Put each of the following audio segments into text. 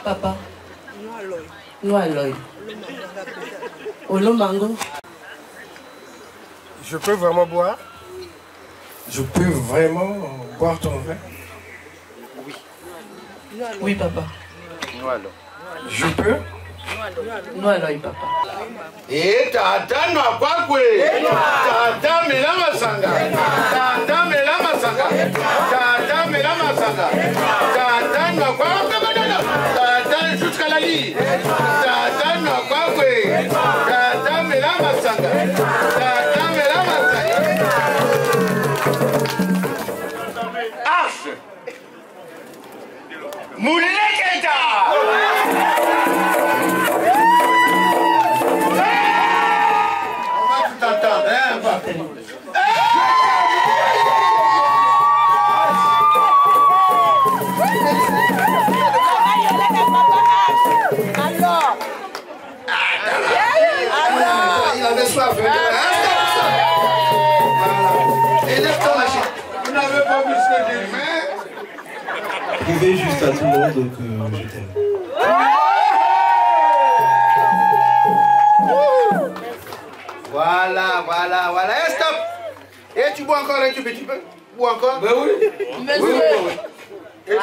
Papa. Olomango. Je peux vraiment boire? Je peux vraiment boire ton vin? Oui. Oui, papa. Je peux? Non, alors, papa. Et tata no kwakwe. Tata mela masanga. Tata mela masanga. Tata mela masanga. Tata no kwakwe. Tata jusqu'à la lit. Tata no kwakwe. Tata mela masanga. Tata mela masanga. Arche. Mouleketa. Il avait soif. Et lève ton machine. Vous n'avez pas vu ce que j'ai fait. Prouvez juste à tout le monde que je t'aime. Voilà, voilà, voilà. Et stop. Et tu bois encore un petit peu? Bois encore? Ben oui. Monsieur. Oui, oui, oui. Et tu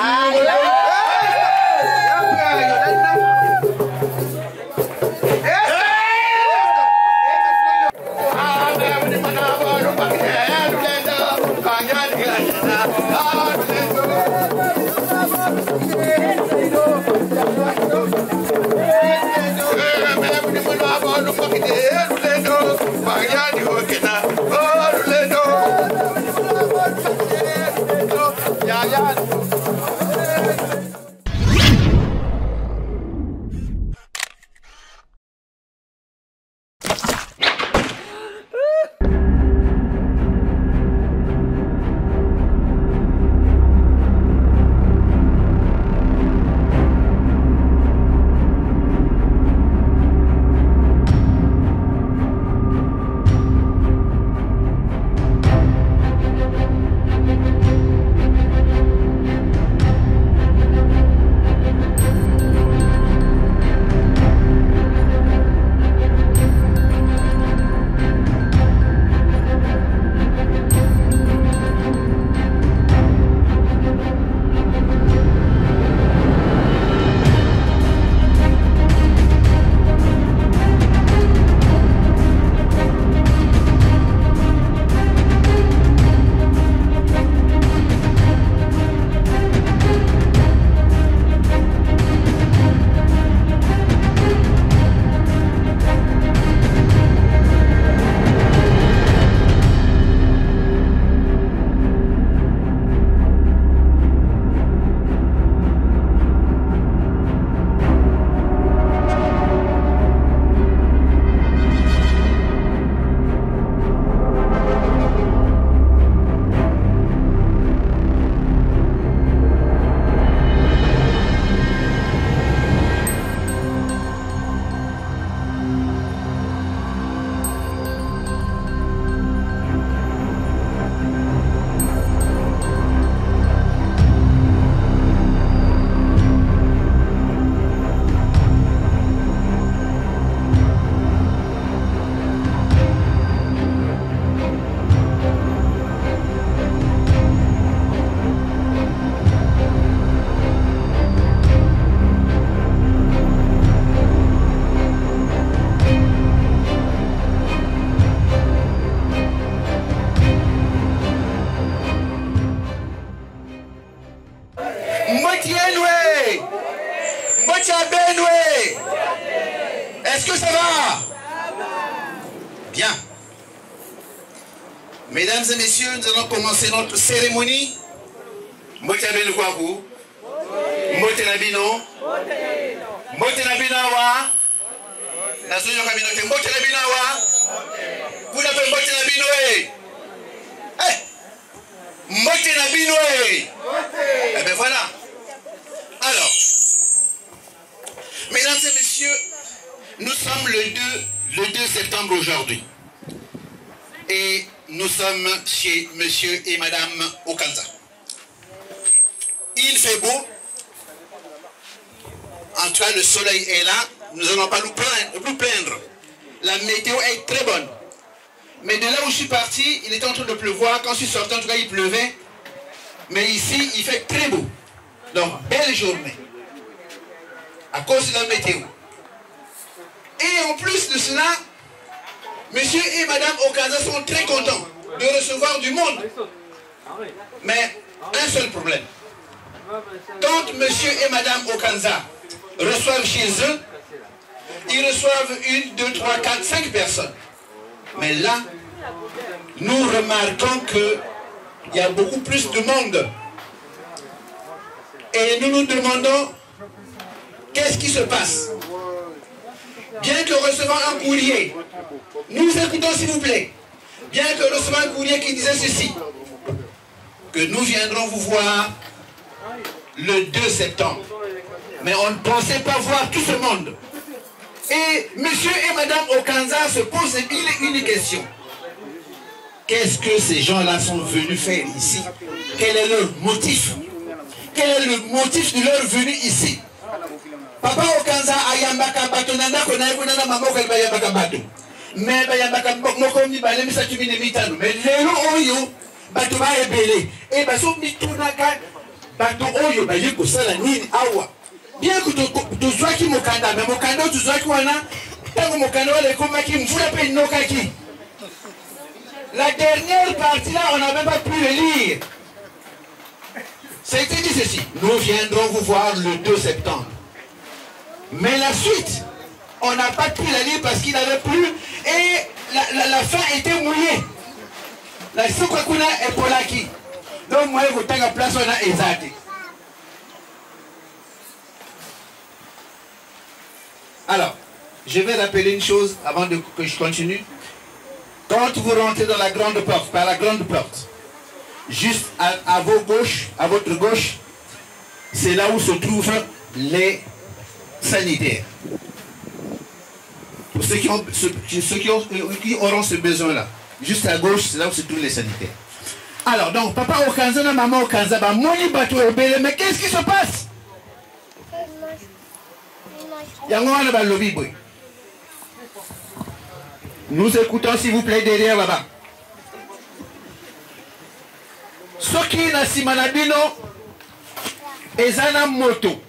Bien. Mesdames et messieurs, nous allons commencer notre cérémonie. Mbote ben kwaku. Mbote na bino. Mbote na bino wa. Na sunyo kabino te mbote na bino wa. Kuna pe mbote na bino eh. Eh. Mbote na bino eh. Eh ben voilà. Alors, mesdames et messieurs, nous sommes le 2 septembre aujourd'hui. Et nous sommes chez monsieur et madame Okanza. Il fait beau. En tout cas, le soleil est là. Nous n'allons pas nous plaindre. La météo est très bonne. Mais de là où je suis parti, il était en train de pleuvoir. Quand je suis sorti, en tout cas, il pleuvait. Mais ici, il fait très beau. Donc, belle journée. À cause de la météo. Et en plus de cela, monsieur et madame Okanza sont très contents de recevoir du monde. Mais un seul problème. Quand monsieur et madame Okanza reçoivent chez eux, ils reçoivent 1, 2, 3, 4, 5 personnes. Mais là, nous remarquons qu'il y a beaucoup plus de monde. Et nous nous demandons qu'est-ce qui se passe. Bien que recevant un courrier, nous écoutons s'il vous plaît, bien que recevant un courrier qui disait ceci, que nous viendrons vous voir le 2 septembre. Mais on ne pensait pas voir tout ce monde. Et monsieur et madame Okanza se posent une question. Qu'est-ce que ces gens-là sont venus faire ici? Quel est leur motif? Quel est le motif de leur venue ici? Papa Okanza ayambaka bato nanda kona yekuna mama ko bayambaka bato. Mais bayambaka moko mi balemi sa tumine mitano. Mais lelo oyo bato ba ebele. Et baso mitunaka bato oyo baye ko sala nini awa. Bien que tu sois qui mokanda, mais mokanda tu sois qui wana tango mokanda wale komaki mvula pe nokaki. La dernière partie là, on n'a même pas pu le lire. Ça a été dit ceci. Nous viendrons vous voir le 2 septembre. Mais la suite, on n'a pas pu la lire parce qu'il n'avait plus. Et la fin était mouillée. La Sokakuna est polaki. Donc moi, je vais place on a exalté. Alors, je vais rappeler une chose avant que je continue. Quand vous rentrez dans la grande porte, par la grande porte, juste à vos gauches, à votre gauche, c'est là où se trouvent les sanitaires. Pour ceux qui auront ce besoin-là, juste à gauche, c'est là où se trouvent les sanitaires. Alors, donc, papa Okanza, maman Okanza, mais qu'est-ce qui se passe? Nous écoutons s'il vous plaît derrière là-bas. Soki na simanabino ezana moto.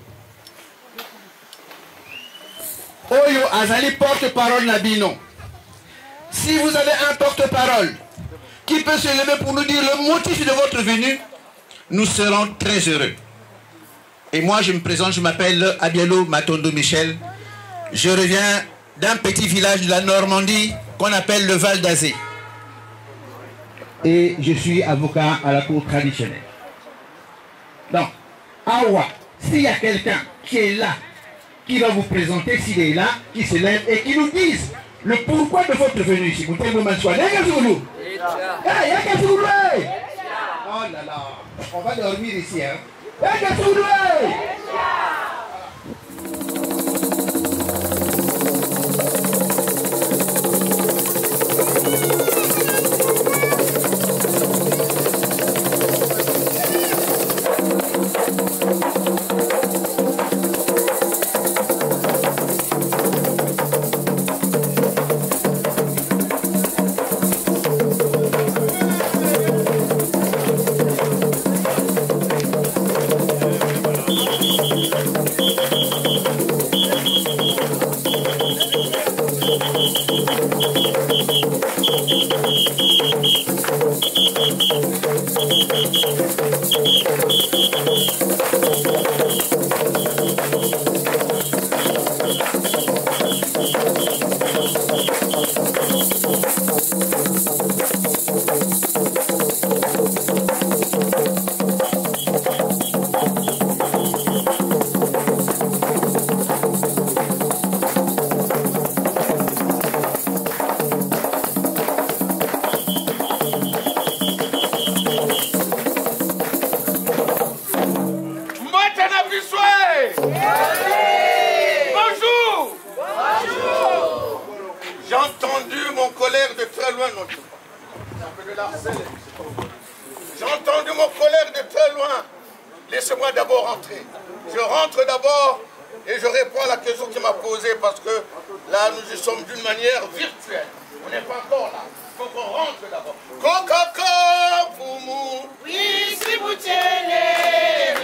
Oyo azali porte-parole nabino. Si vous avez un porte-parole qui peut se lever pour nous dire le motif de votre venue, nous serons très heureux. Et moi je me présente, je m'appelle Abielo Matondo Michel. Je reviens d'un petit village de la Normandie qu'on appelle le Val d'Azé. Et je suis avocat à la cour traditionnelle. Donc, Awa, s'il y a quelqu'un qui est là, qui va vous présenter, s'il est là, qui se lève et qui nous dise le pourquoi de votre venue ici. Oh là là, on va dormir ici. Hein. mon colère de très loin, non. Ça fait de l'harcèlement. J'ai entendu mon colère de très loin. Laissez-moi d'abord rentrer. Je rentre d'abord et je réponds à la question qu'il m'a posée parce que là, nous y sommes d'une manière virtuelle. On n'est pas encore là. Il faut qu'on rentre d'abord. Coca-Cola, Poumou. Oui, si vous tenez.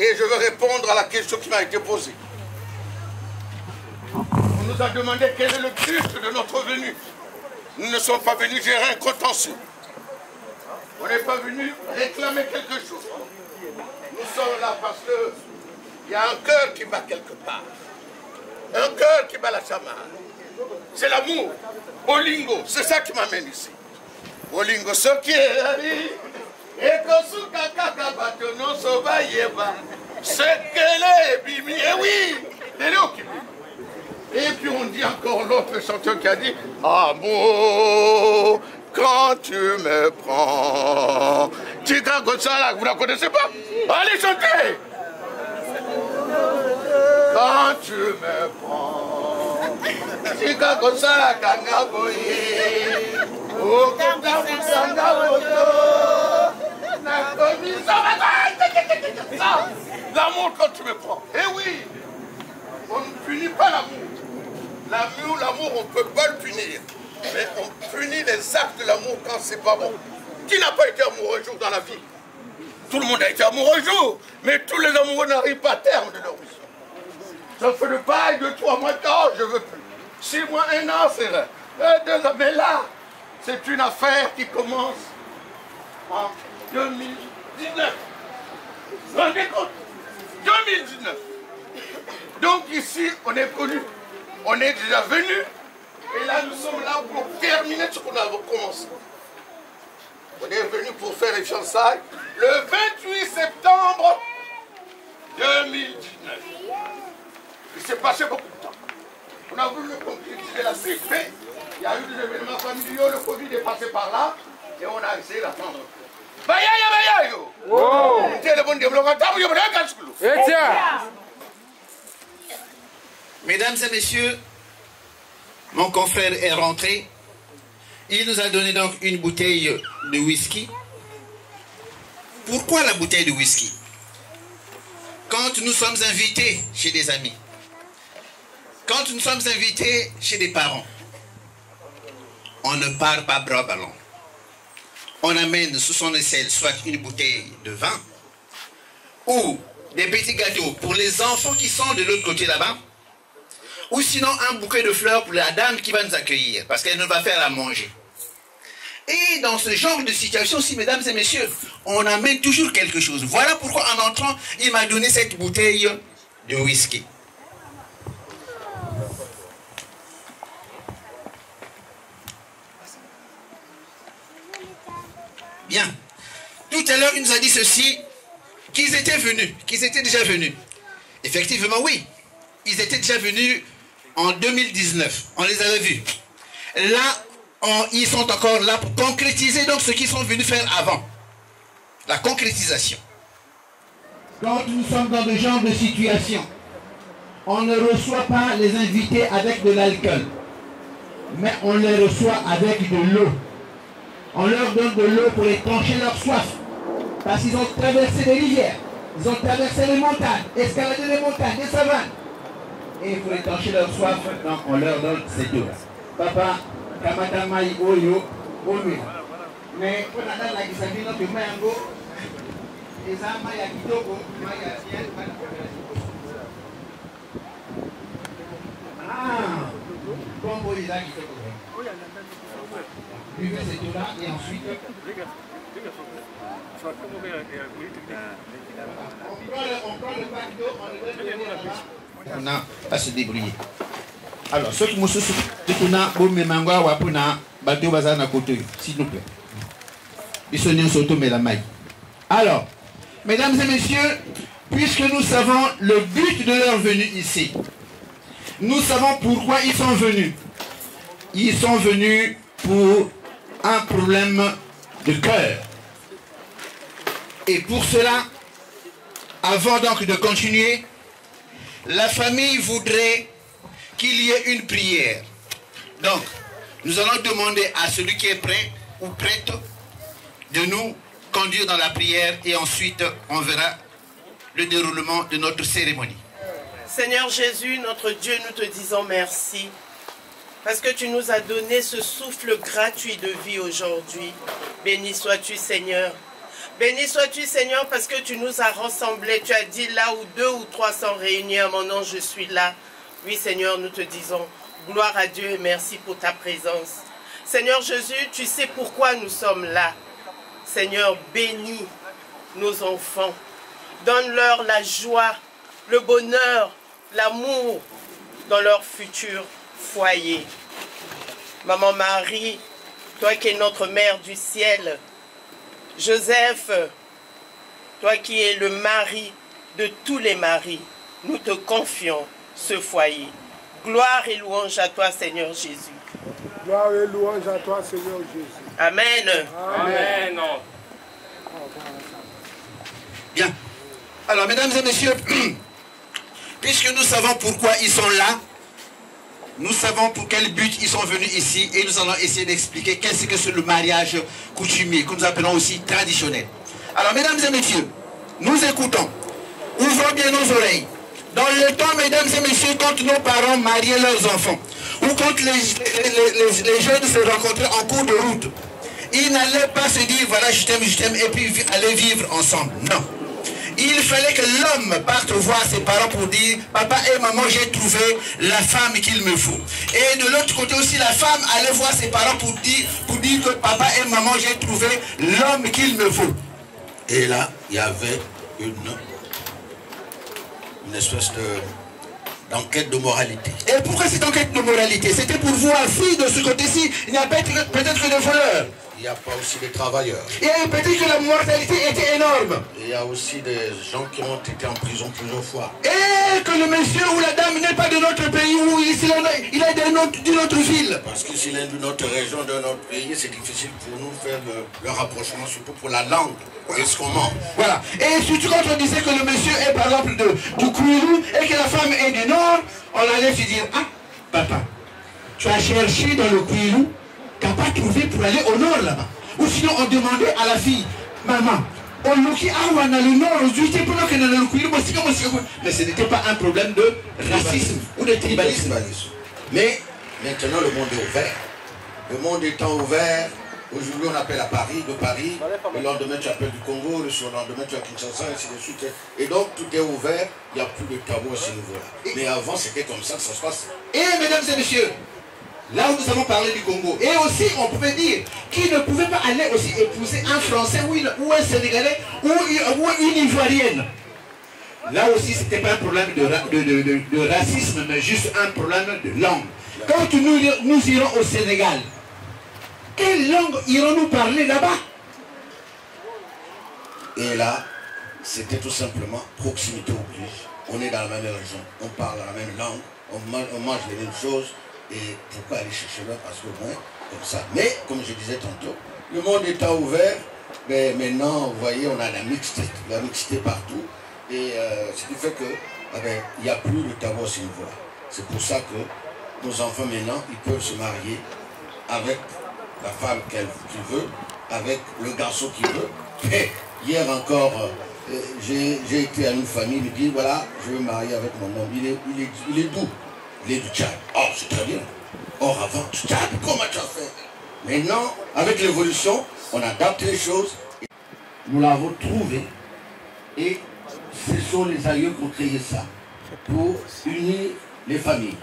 Et je veux répondre à la question qui m'a été posée. On nous a demandé quel est le but de notre venue. Nous ne sommes pas venus gérer un contentieux. On n'est pas venus réclamer quelque chose. Nous sommes là parce qu'il y a un cœur qui bat quelque part. Un cœur qui bat la chamade. C'est l'amour. Bolingo, c'est ça qui m'amène ici. Bolingo, ce qui est la vie. Et que sous kaka batono soba yeba. Ce qu'elle est, bimi, et oui, elle est occupée. Et puis on dit encore l'autre chanteur qui a dit amour, quand tu me prends. Tika Gonzala, vous la connaissez pas? Allez chanter. Quand tu me prends. Tika Gonzala, Kanga Boye. Oh, Kanga Boye. L'amour quand tu me prends. Eh oui, on ne punit pas l'amour. L'amour, on ne peut pas le punir. Mais on punit les actes de l'amour quand c'est pas bon. Qui n'a pas été amoureux un jour dans la vie? Tout le monde a été amoureux un jour. Mais tous les amoureux n'arrivent pas à terme de leur mission. Ça fait le bail de 3 mois, je veux plus. 6 mois, 1 an, c'est vrai. 2 ans. Mais là, c'est une affaire qui commence en 2019. Vous vous rendez compte? 2019. Donc ici, on est connu. On est déjà venu. Et là, nous sommes là pour terminer ce qu'on a commencé. On est venu pour faire les fiançailles le 28 septembre 2019. Il s'est passé beaucoup de temps. On a voulu concrétiser la CP. Il y a eu des événements familiaux, le Covid est passé par là. Et on a essayé d'attendre. Mesdames et messieurs, mon confrère est rentré. Il nous a donné donc une bouteille de whisky. Pourquoi la bouteille de whisky? Quand nous sommes invités chez des amis, quand nous sommes invités chez des parents, on ne part pas bras ballants. On amène sous son aisselle soit une bouteille de vin ou des petits gâteaux pour les enfants qui sont de l'autre côté là-bas, ou sinon un bouquet de fleurs pour la dame qui va nous accueillir parce qu'elle nous va faire à manger. Et dans ce genre de situation aussi, mesdames et messieurs, on amène toujours quelque chose. Voilà pourquoi en entrant, il m'a donné cette bouteille de whisky. Bien. Tout à l'heure, il nous a dit ceci, qu'ils étaient venus, qu'ils étaient déjà venus. Effectivement, oui. Ils étaient déjà venus en 2019. On les avait vus. Là, ils sont encore là pour concrétiser donc ce qu'ils sont venus faire avant. La concrétisation. Quand nous sommes dans ce genre de situation, on ne reçoit pas les invités avec de l'alcool. mais on les reçoit avec de l'eau. On leur donne de l'eau pour étancher leur soif. Parce qu'ils ont traversé des rivières, ils ont traversé les montagnes, escaladé les montagnes, les savanes. Et pour étancher leur soif, donc on leur donne cette eau. Papa, Kamata Mai Oyo, Oyo. Mais pour la dame, la Gisabino, que Mango, les âmes, ya Kitoko, Maya Ciel, ah, Combo les âmes Kitoko. Buvez cette eau-là et ensuite. On prend le pack d'eau, on le donne là-bas. On n'a pas se débrouiller. Alors, ceux qui m'ont soucié, on a beau me mangua ou apuna, bateau bazar na côté, s'il vous plaît. Bissonnier Soto mais la maille. Alors, mesdames et messieurs, puisque nous savons le but de leur venue ici, nous savons pourquoi ils sont venus. Ils sont venus pour un problème de cœur. Et pour cela, avant donc de continuer, la famille voudrait qu'il y ait une prière. Donc, nous allons demander à celui qui est prêt ou prête de nous conduire dans la prière et ensuite on verra le déroulement de notre cérémonie. Seigneur Jésus, notre Dieu, nous te disons merci parce que tu nous as donné ce souffle gratuit de vie aujourd'hui. Béni sois-tu, Seigneur. Béni sois-tu, Seigneur, parce que tu nous as rassemblés. Tu as dit là où 2 ou 3 sont réunis à mon nom, je suis là. Oui, Seigneur, nous te disons gloire à Dieu et merci pour ta présence. Seigneur Jésus, tu sais pourquoi nous sommes là. Seigneur, bénis nos enfants. Donne-leur la joie, le bonheur, l'amour dans leur futur foyer. Maman Marie, toi qui es notre mère du ciel, Joseph, toi qui es le mari de tous les maris, nous te confions ce foyer. Gloire et louange à toi, Seigneur Jésus. Gloire et louange à toi, Seigneur Jésus. Amen. Amen. Bien. Alors, mesdames et messieurs, puisque nous savons pourquoi ils sont là, nous savons pour quel but ils sont venus ici et nous allons essayer d'expliquer qu'est-ce que c'est le mariage coutumier, que nous appelons aussi traditionnel. Alors, mesdames et messieurs, nous écoutons. Ouvrons bien nos oreilles. Dans le temps, mesdames et messieurs, quand nos parents mariaient leurs enfants, ou quand les jeunes se rencontraient en cours de route, ils n'allaient pas se dire, voilà, je t'aime, et puis aller vivre ensemble. Non. Il fallait que l'homme parte voir ses parents pour dire, papa et maman, j'ai trouvé la femme qu'il me faut. Et de l'autre côté aussi, la femme allait voir ses parents pour dire que papa et maman, j'ai trouvé l'homme qu'il me faut. Et là, il y avait une espèce d'enquête de moralité. Et pourquoi cette enquête de moralité? C'était pour voir si de ce côté-ci, il n'y a peut-être que des voleurs. Il n'y a pas aussi des travailleurs. Et peut-être que la mortalité était énorme. Il y a aussi des gens qui ont été en prison plusieurs fois. Et que le monsieur ou la dame n'est pas de notre pays, ou il est d'une autre ville. Parce que s'il est d'une autre région, d'un autre pays, c'est difficile pour nous de faire le rapprochement, surtout pour la langue. Qu'est-ce qu'on mange? Voilà. Et surtout quand on disait que le monsieur est par exemple du Kouilou et que la femme est du Nord, on allait se dire, ah, papa, tu as cherché dans le Kouilou, tu n'as pas trouvé pour aller au Nord là-bas. Ou sinon on demandait à la fille, maman, on a le Nord, mais ce n'était pas un problème de racisme ou de tribalisme. Mais maintenant le monde est ouvert. Le monde étant ouvert, aujourd'hui on appelle à Paris, de Paris, le lendemain tu appelles du Congo, le surlendemain tu as Kinshasa, ainsi de suite. Et donc tout est ouvert, il n'y a plus de tabou à ce niveau-là. Mais avant c'était comme ça que ça se passe. Et mesdames et messieurs, là où nous avons parlé du Congo, et aussi on pouvait dire qu'il ne pouvait pas aller aussi épouser un Français ou un Sénégalais ou une Ivoirienne. Là aussi c'était pas un problème de racisme, mais juste un problème de langue. Quand nous irons au Sénégal, quelle langue irons-nous parler là-bas? Et là, c'était tout simplement proximité oblige. On est dans la même région, on parle la même langue, on mange les mêmes choses. Et pourquoi aller chercher là? Parce que moins comme ça. Mais, comme je disais tantôt, le monde étant ouvert, mais maintenant, vous voyez, on a la mixité partout. Et ce qui fait que il n'y a plus de tabou à ce niveau-là. C'est pour ça que nos enfants maintenant, ils peuvent se marier avec la femme qu'il veut, avec le garçon qu'il veut. Et hier encore, j'ai été à une famille, il me dit, voilà, je veux me marier avec mon homme. Il est d'où? Il est du Tchad. Oh, c'est très bien. Or, avant, du Tchad, comment tu as fait? Maintenant, avec l'évolution, on adapte les choses. Nous l'avons trouvé et ce sont les aïeux qui ont créé ça pour unir les familles.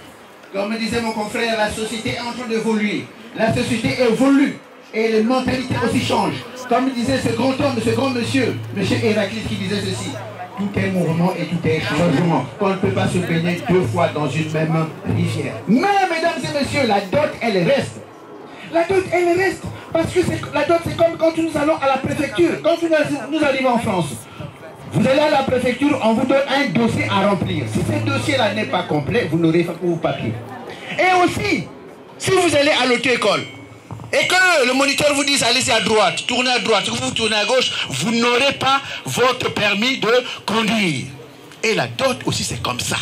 Comme me disait mon confrère, la société est en train d'évoluer. La société évolue et les mentalités aussi changent. Comme disait ce grand homme, ce grand monsieur, monsieur Héraclite qui disait ceci. Tout est mouvement et tout est changement. On ne peut pas se baigner deux fois dans une même rivière. Mais mesdames et messieurs, la dot, elle reste. La dot, elle reste. Parce que la dot, c'est comme quand nous allons à la préfecture. Quand nous arrivons en France, vous allez à la préfecture, on vous donne un dossier à remplir. Si ce dossier-là n'est pas complet, vous n'aurez pas vos papiers. Et aussi, si vous allez à l'auto-école, et que le moniteur vous dit allez à droite, tournez à droite, vous tournez à gauche, vous n'aurez pas votre permis de conduire. Et la dot aussi, c'est comme ça.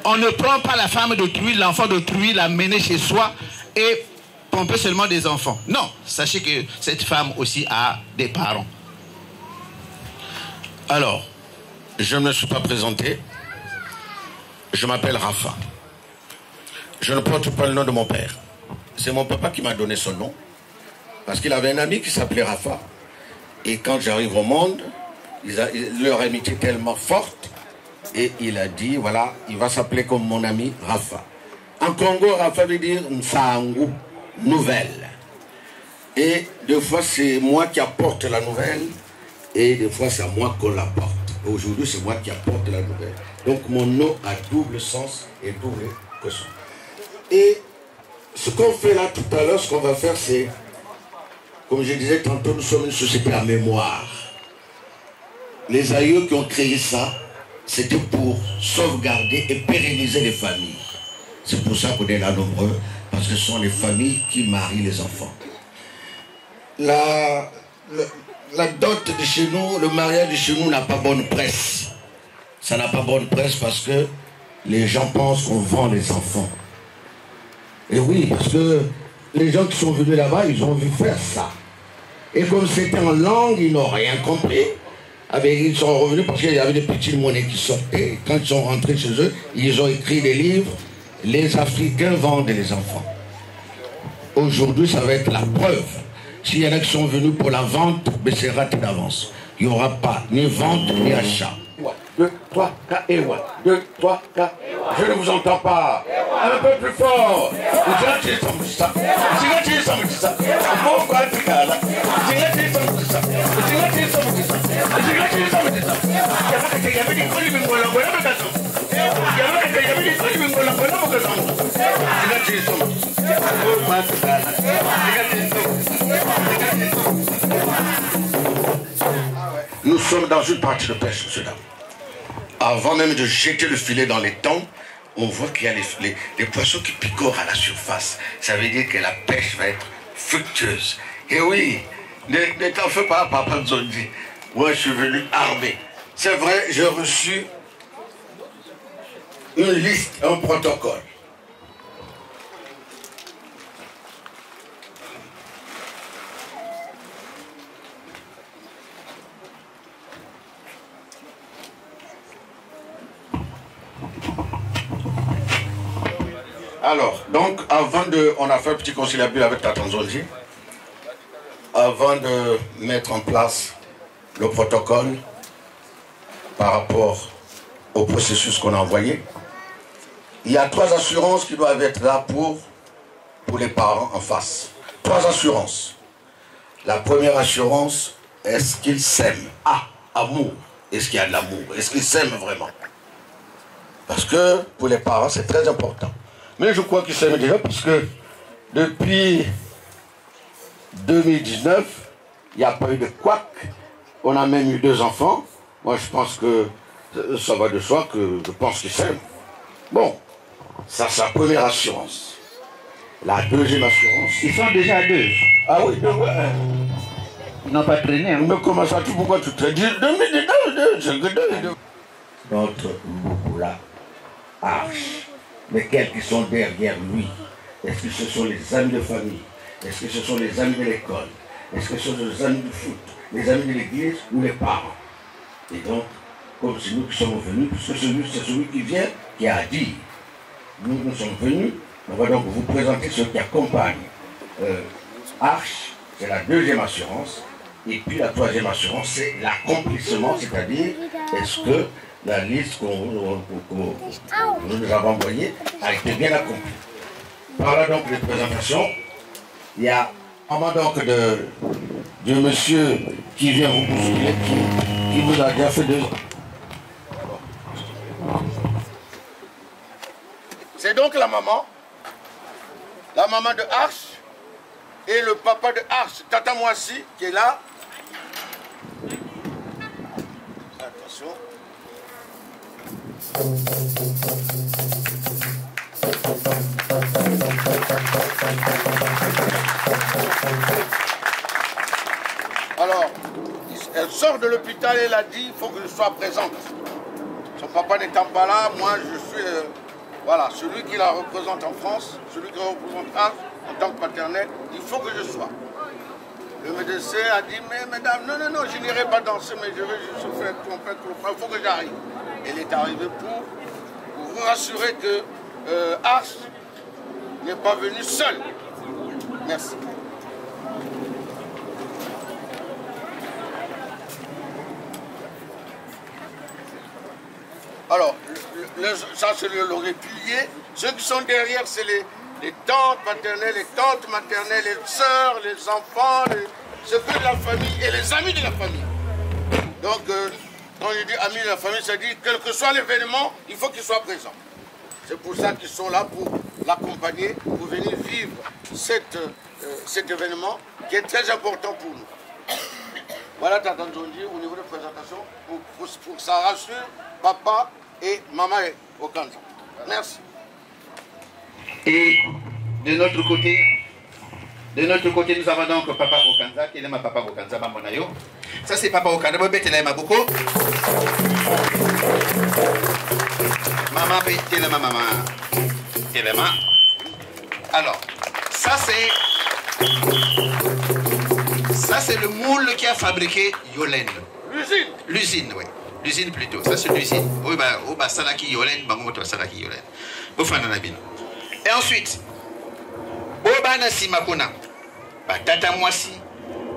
On ne prend pas la femme d'autrui, l'enfant d'autrui, la mener chez soi et pomper seulement des enfants. Non, sachez que cette femme aussi a des parents. Alors, je ne me suis pas présenté. Je m'appelle Rafa. Je ne porte pas le nom de mon père. C'est mon papa qui m'a donné son nom. Parce qu'il avait un ami qui s'appelait Rafa. Et quand j'arrive au monde, leur amitié est tellement forte. Et il a dit, voilà, il va s'appeler comme mon ami Rafa. En Congo, Rafa veut dire Nsangu, nouvelle. Et des fois, c'est moi qui apporte la nouvelle. Et des fois, c'est à moi qu'on l'apporte. Aujourd'hui, c'est moi qui apporte la nouvelle. Donc, mon nom a double sens et double question. Et ce qu'on fait là tout à l'heure, ce qu'on va faire, c'est, comme je disais tantôt, nous sommes une société à mémoire. Les aïeux qui ont créé ça, c'était pour sauvegarder et pérenniser les familles. C'est pour ça qu'on est là nombreux, parce que ce sont les familles qui marient les enfants. La dot de chez nous, le mariage de chez nous n'a pas bonne presse. Ça n'a pas bonne presse parce que les gens pensent qu'on vend les enfants. Et oui, parce que les gens qui sont venus là-bas, ils ont vu faire ça. Et comme c'était en langue, ils n'ont rien compris. Ils sont revenus parce qu'il y avait des petites monnaies qui sortaient. Quand ils sont rentrés chez eux, ils ont écrit des livres. Les Africains vendent les enfants. Aujourd'hui, ça va être la preuve. S'il y en a qui sont venus pour la vente, mais c'est raté d'avance. Il n'y aura pas ni vente ni achat. 2, 3, 4, et 1. 2, 3, 4. Je ne vous entends pas. Un peu plus fort. Nous sommes dans une partie de pêche, monsieur dame. Avant même de jeter le filet dans les temps, on voit qu'il y a les poissons qui picorent à la surface. Ça veut dire que la pêche va être fructueuse. Et oui, ne t'en fais pas, Papa Nzondi. Moi, je suis venu armé. C'est vrai, j'ai reçu une liste, un protocole. Alors, donc, on a fait un petit conciliabule avec Tata Nzondi. Avant de mettre en place le protocole par rapport au processus qu'on a envoyé, il y a 3 assurances qui doivent être là pour les parents en face. 3 assurances. La première assurance, est-ce qu'ils s'aiment? Amour. Est-ce qu'il y a de l'amour? Est-ce qu'ils s'aiment vraiment? Parce que pour les parents, c'est très important. Mais je crois qu'ils s'aiment déjà parce que depuis 2019, il n'y a pas eu de couac. On a même eu 2 enfants. Moi, je pense que ça va de soi que je pense qu'ils s'aiment. Bon, ça c'est la première assurance. La deuxième assurance. Ils sont déjà à 2. Ah oui, ouais. Ils n'ont pas traîné. Hein. Mais comment ça, pourquoi tu te dis 2. Notre Mboukoula Arche. lesquels qui sont derrière lui. Est-ce que ce sont les amis de famille? Est-ce que ce sont les amis de l'école? Est-ce que ce sont les amis du foot? Les amis de l'église ou les parents? Et donc, comme c'est nous qui sommes venus, puisque c'est celui qui vient, qui a dit, nous sommes venus, on va donc vous présenter ceux qui accompagnent Arche, c'est la deuxième assurance, et puis la troisième assurance, c'est l'accomplissement, c'est-à-dire, est-ce que la liste que nous avons envoyée a été bien accomplie. Par là donc les présentations, il y a un moment donc de monsieur qui vient vous bousculer, qui vous a déjà fait 2 ans. C'est donc la maman de Arche et le papa de Arche, Tata Moissi, qui est là. Attention. Alors, elle sort de l'hôpital et elle a dit, il faut que je sois présente. Son papa n'étant pas là, moi je suis voilà, celui qui la représente en France, celui qui la représente en tant que paternel, il faut que je sois. Le médecin a dit, mais mesdames, non, je n'irai pas danser, mais je vais juste faire tromper, il faut que j'arrive. Elle est arrivée pour vous rassurer que Arche n'est pas venu seul. Merci. Alors, ça c'est le pilier. Ceux qui sont derrière, c'est les tantes paternelles, les tantes maternelles, les sœurs, les enfants, ceux de la famille et les amis de la famille. Donc, quand je dis amis de la famille, ça dit quel que soit l'événement, il faut qu'ils soient présents. C'est pour ça qu'ils sont là pour l'accompagner, pour venir vivre cet événement qui est très important pour nous. Voilà, Tata Nzondi, au niveau de présentation, pour que ça rassure papa et maman Okanza. Merci. Et de notre côté, nous avons donc papa Okanza, qui est ma papa Okanza, Mamonayo. Ça c'est papa Okanza, beaucoup. Maman, maman. Alors, ça c'est le moule qui a fabriqué Yolène. L'usine, oui. L'usine plutôt, ça c'est l'usine. Oui, bah, salaki Yolène, bangomoto salaki Yolène. Et ensuite, Bobana Simakuna, Tata Moissi,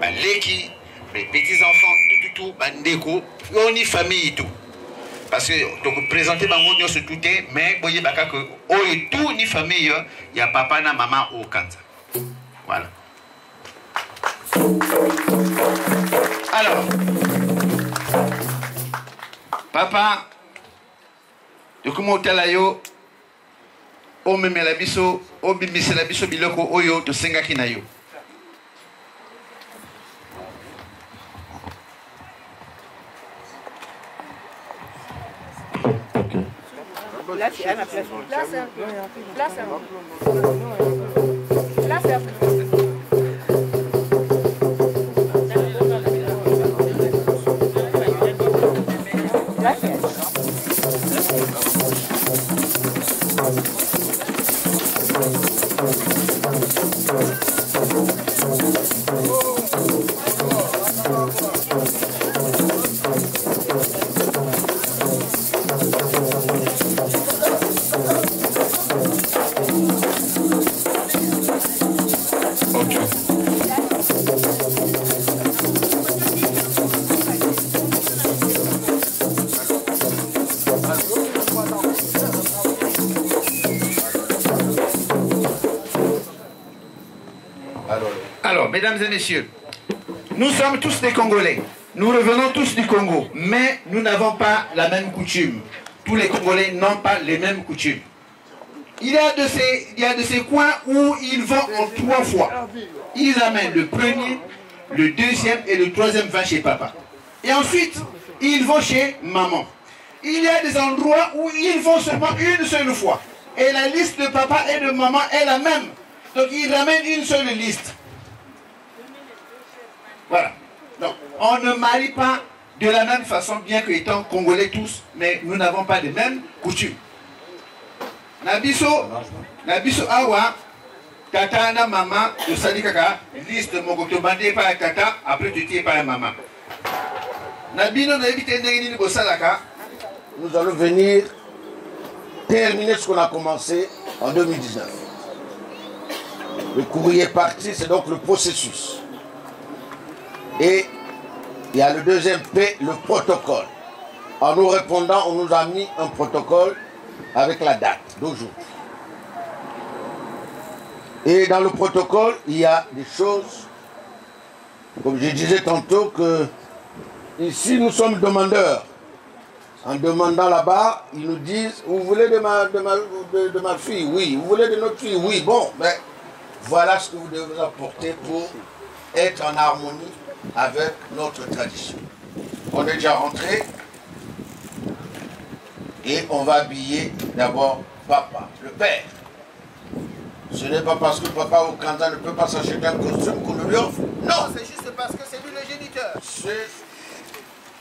Leki, les petits-enfants, tout, Ndeko, on y famille et tout. Parce que, donc, présenter Bango, se tout est, mais, voyez, que, oh, tout, ni famille, il y a papa, na maman, au Kanza. Voilà. Alors, papa, de comment hôtel ayo, o meme la biso, o bimise la biso biloko oyo to sengaki na yo. Là, c'est à ma place. Là, c'est un peu. Là, c'est un peu. Là, c'est un peu. Alors, mesdames et messieurs, nous sommes tous des Congolais. Nous revenons tous du Congo, mais nous n'avons pas la même coutume. Tous les Congolais n'ont pas les mêmes coutumes. Il y a de ces coins où ils vont en 3 fois. Ils amènent le premier, le deuxième et le troisième vin chez papa. Et ensuite, ils vont chez maman. Il y a des endroits où ils vont seulement une seule fois. Et la liste de papa et de maman est la même. Donc ils ramènent une seule liste. Voilà. Donc on ne marie pas de la même façon, bien qu'étant Congolais tous, mais nous n'avons pas les mêmes coutumes. Nabiso awa, tata na maman, de sali kaka, liste moko tomandé par tata, après tu tiens par maman. Nabino na évité n'engini bosalaka. Nous allons venir terminer ce qu'on a commencé en 2019. Le courrier est parti, c'est donc le processus. Et il y a le deuxième P, le protocole. En nous répondant, on nous a mis un protocole avec la date d'aujourd'hui. Et dans le protocole, il y a des choses, comme je disais tantôt, que ici nous sommes demandeurs. En demandant là-bas, ils nous disent, vous voulez de ma fille? Oui. Vous voulez de notre fille? Oui. Bon, mais voilà ce que vous devez apporter pour être en harmonie avec notre tradition. On est déjà rentré et on va habiller d'abord papa, le père. Ce n'est pas parce que papa au Canada ne peut pas s'acheter un costume qu'on lui offre. Non, c'est juste parce que c'est lui le géniteur.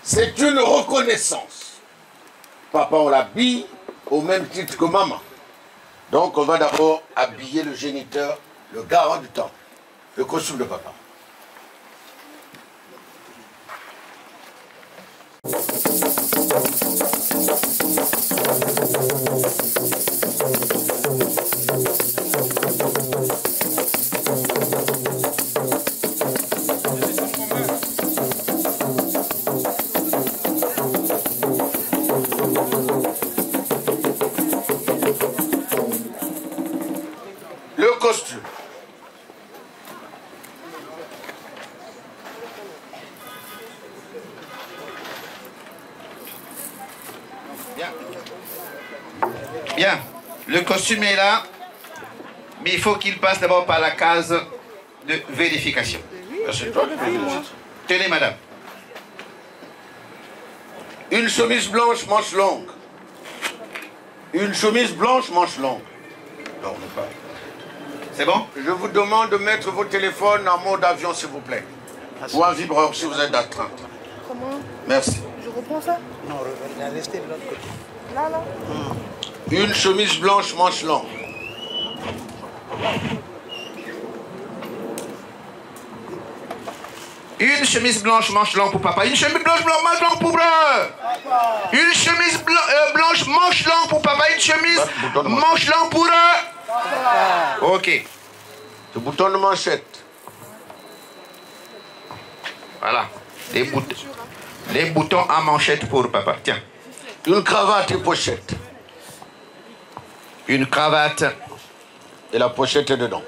C'est une reconnaissance. Papa, on l'habille au même titre que maman. Donc, on va d'abord habiller le géniteur, le garant du temps, le costume de papa. Le costume. Bien, le costume est là, mais il faut qu'il passe d'abord par la case de vérification. Tenez, madame. Une chemise blanche, manche longue. Une chemise blanche, manche longue. Non, pas. C'est bon? Je vous demande de mettre vos téléphones en mode avion, s'il vous plaît. Ou en vibreur, si vous êtes d'astreinte. Comment? Merci. Je reprends ça? Non, restez de l'autre côté. Là. Une chemise blanche, manche longue. Une chemise blanche, manche longue pour papa. Une chemise blanche, manche longue pour papa. Une chemise blanche, manche longue pour papa. Une chemise manche longue pour papa. Ok. Le bouton de manchette. Voilà. Les boutons à manchette pour papa. Tiens. Une cravate et pochette. Une cravate. Et la pochette est dedans.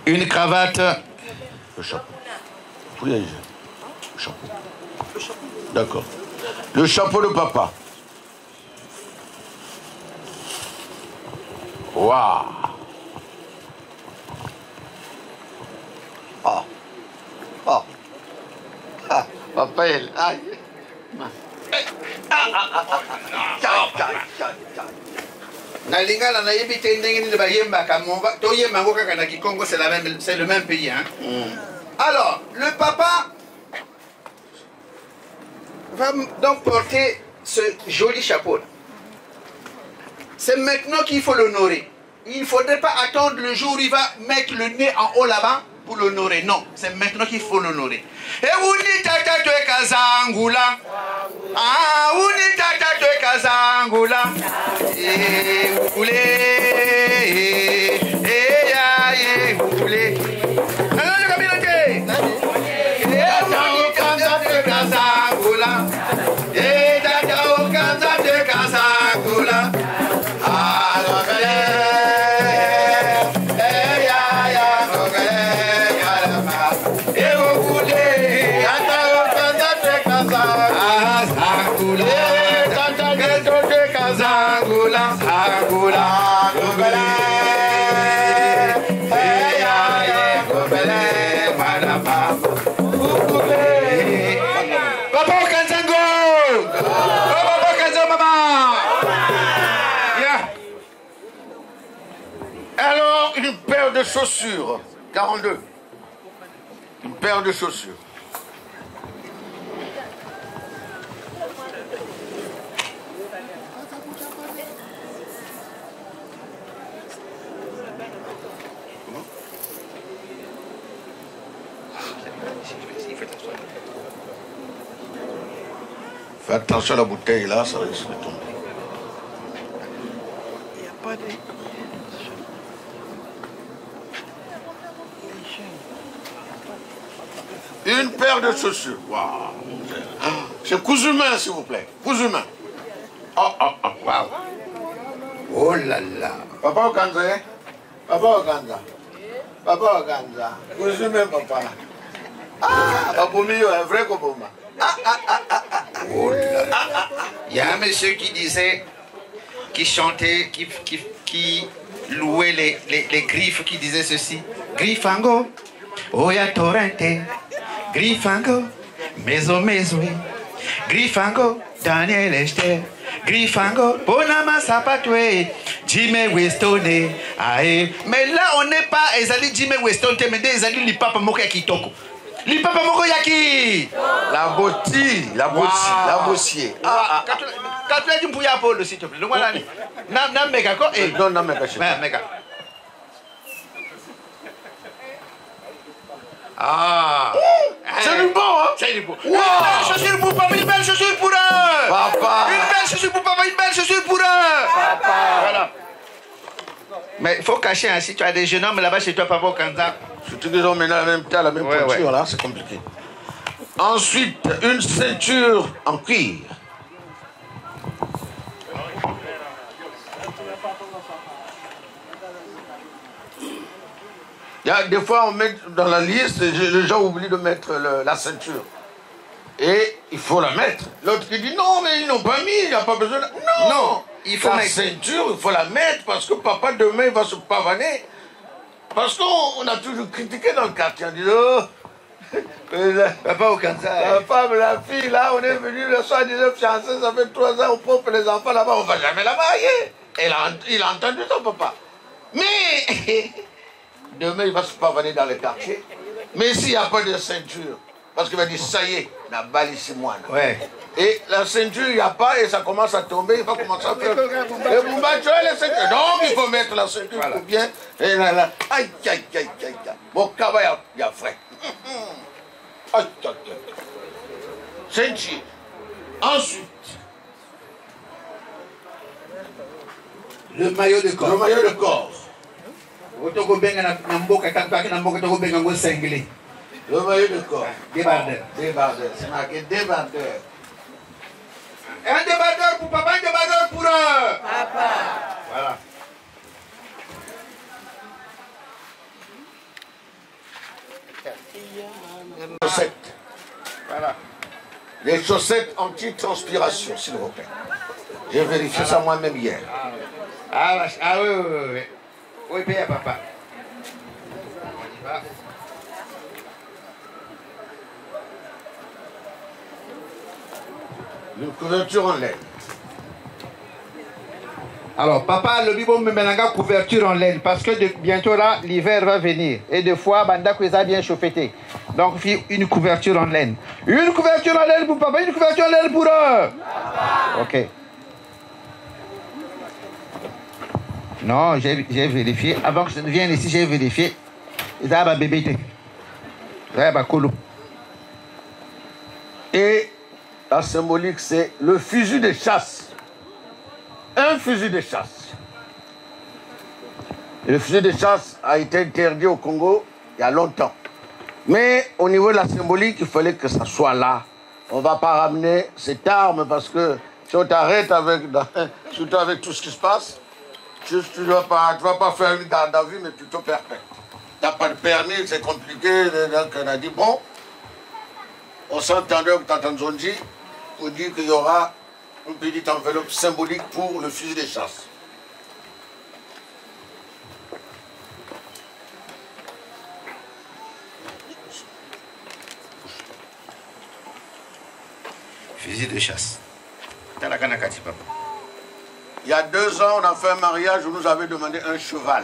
Une cravate. Le chapeau. Le chapeau. D'accord. Le chapeau de papa. Waouh. Oh. Oh. Ah, papa, elle. Aïe. Nalingala na yebite ndenge ni bayemba kamomba to yemba ngo kaka na Kikongo, c'est le même pays hein. Alors, le papa va donc porter ce joli chapeau là. C'est maintenant qu'il faut l'honorer. Il ne faudrait pas attendre le jour où il va mettre le nez en haut là-bas pour l'honorer. Non, c'est maintenant qu'il faut l'honorer. Et uni tata to kazangula. Ah, uni tata to kazangula. Eh, oulé. Eh, ya, eh, oulé. Alors, le communauté. Eh, uni tata to kazangula. Eh, tata o kazangula to kazangula. Ah, Alors, une paire de chaussures. 42. Une paire de chaussures. Fais attention à la bouteille là, ça risque de tomber. Il n'y a pas de... Une paire de chaussures. Waouh. C'est cousu main, s'il vous plaît. Cousu main. Oh, oh, oh, waouh. Oh là là. Papa Okanza, hein? Papa Okanza. Papa Okanza. Cousu main, papa. Ah, papa Mio, un vrai copoma. Oh là là. Il y a un monsieur qui disait, qui chantait, qui louait les griffes, qui disait ceci. Griffango, oya torrente. Griffango, meso meso. Griffango, Daniel Esther. Griffango, Bonama Sapatwe. Jimmy Westone. Aïe. Mais là, on n'est pas Ezali Jimmy Westone, mais Ezali Lipapa Moko Yakitoko. Lipapa Moko Yaki. La botti, la botti, la bossier. Quand tu as dit Mpouya Apollo, s'il te plaît. Donc voilà. Nam Mega quoi? Non, non, Mega. Mega. Ah! C'est du bon, hein? C'est du bon. Une belle chaussure pour papa, une belle chaussure pour eux! Papa! Une belle chaussure pour papa, une belle chaussure pour eux! Papa! Voilà. Mais il faut cacher, hein, si tu as des jeunes hommes là-bas chez toi, papa Okanza. Surtout qu'ils ont maintenant la même taille, la même pointure, là, c'est compliqué. Ensuite, une ceinture en cuir. Il y a des fois, on met dans la liste, les gens oublient de mettre la ceinture. Et il faut la mettre. L'autre qui dit non, mais ils n'ont pas mis, il n'y a pas besoin de... Non, non, il faut la ceinture, il faut la mettre parce que papa demain il va se pavaner. Parce qu'on a toujours critiqué dans le quartier, on dit oh, papa Okanza. La femme, la fille, là, on est venu le soir, il disait fiancé, ça fait 3 ans, on propre les enfants là-bas, on ne va jamais la marier. Et il a entendu son papa. Mais demain il va se pavaner dans le quartier. Mais s'il n'y a pas de ceinture, parce qu'il va dire ça y est, la balle ici moi. Ouais. Et la ceinture, il n'y a pas et ça commence à tomber, il va commencer à faire. Et Bumba, tu as les ceintures. Donc il faut mettre la ceinture pour bien. Et là, là. Aïe, aïe, aïe, aïe, aïe. Bon, cabas, il y a frais. Aïe, aïe, aïe. Ceinture. Ensuite, le maillot de corps. Le maillot de corps. Le maillot de corps. Débardeur. Débardeur. C'est marqué débardeur. Un débardeur pour papa, un débardeur pour papa. Voilà. Chaussettes. Voilà. Les chaussettes anti-transpiration, s'il vous plaît. J'ai vérifié ça moi-même hier. Ah oui, oui, oui, oui. Oui, paye à papa. On y va. Une couverture en laine. Alors, papa, le bibo me ménanga couverture en laine parce que bientôt là, l'hiver va venir. Et des fois, banda a bien chauffé. Donc, une couverture en laine. Une couverture en laine pour papa, une couverture en laine pour eux. Papa. Ok. Non, j'ai vérifié. Avant que je ne vienne ici, j'ai vérifié. Ils avaient un bébé. Ils avaient un colo. Et la symbolique, c'est le fusil de chasse. Un fusil de chasse. Et le fusil de chasse a été interdit au Congo il y a longtemps. Mais au niveau de la symbolique, il fallait que ça soit là. On ne va pas ramener cette arme parce que si on t'arrête surtout avec tout ce qui se passe, tu ne vas pas faire une garde à vue, mais plutôt perpète. Tu n'as pas de permis, c'est compliqué. Donc on a dit, bon, on s'entendait au Tatanzonji pour dire qu'il y aura une petite enveloppe symbolique pour le fusil de chasse. Fusil de chasse. Il y a 2 ans, on a fait un mariage où nous avait demandé un cheval.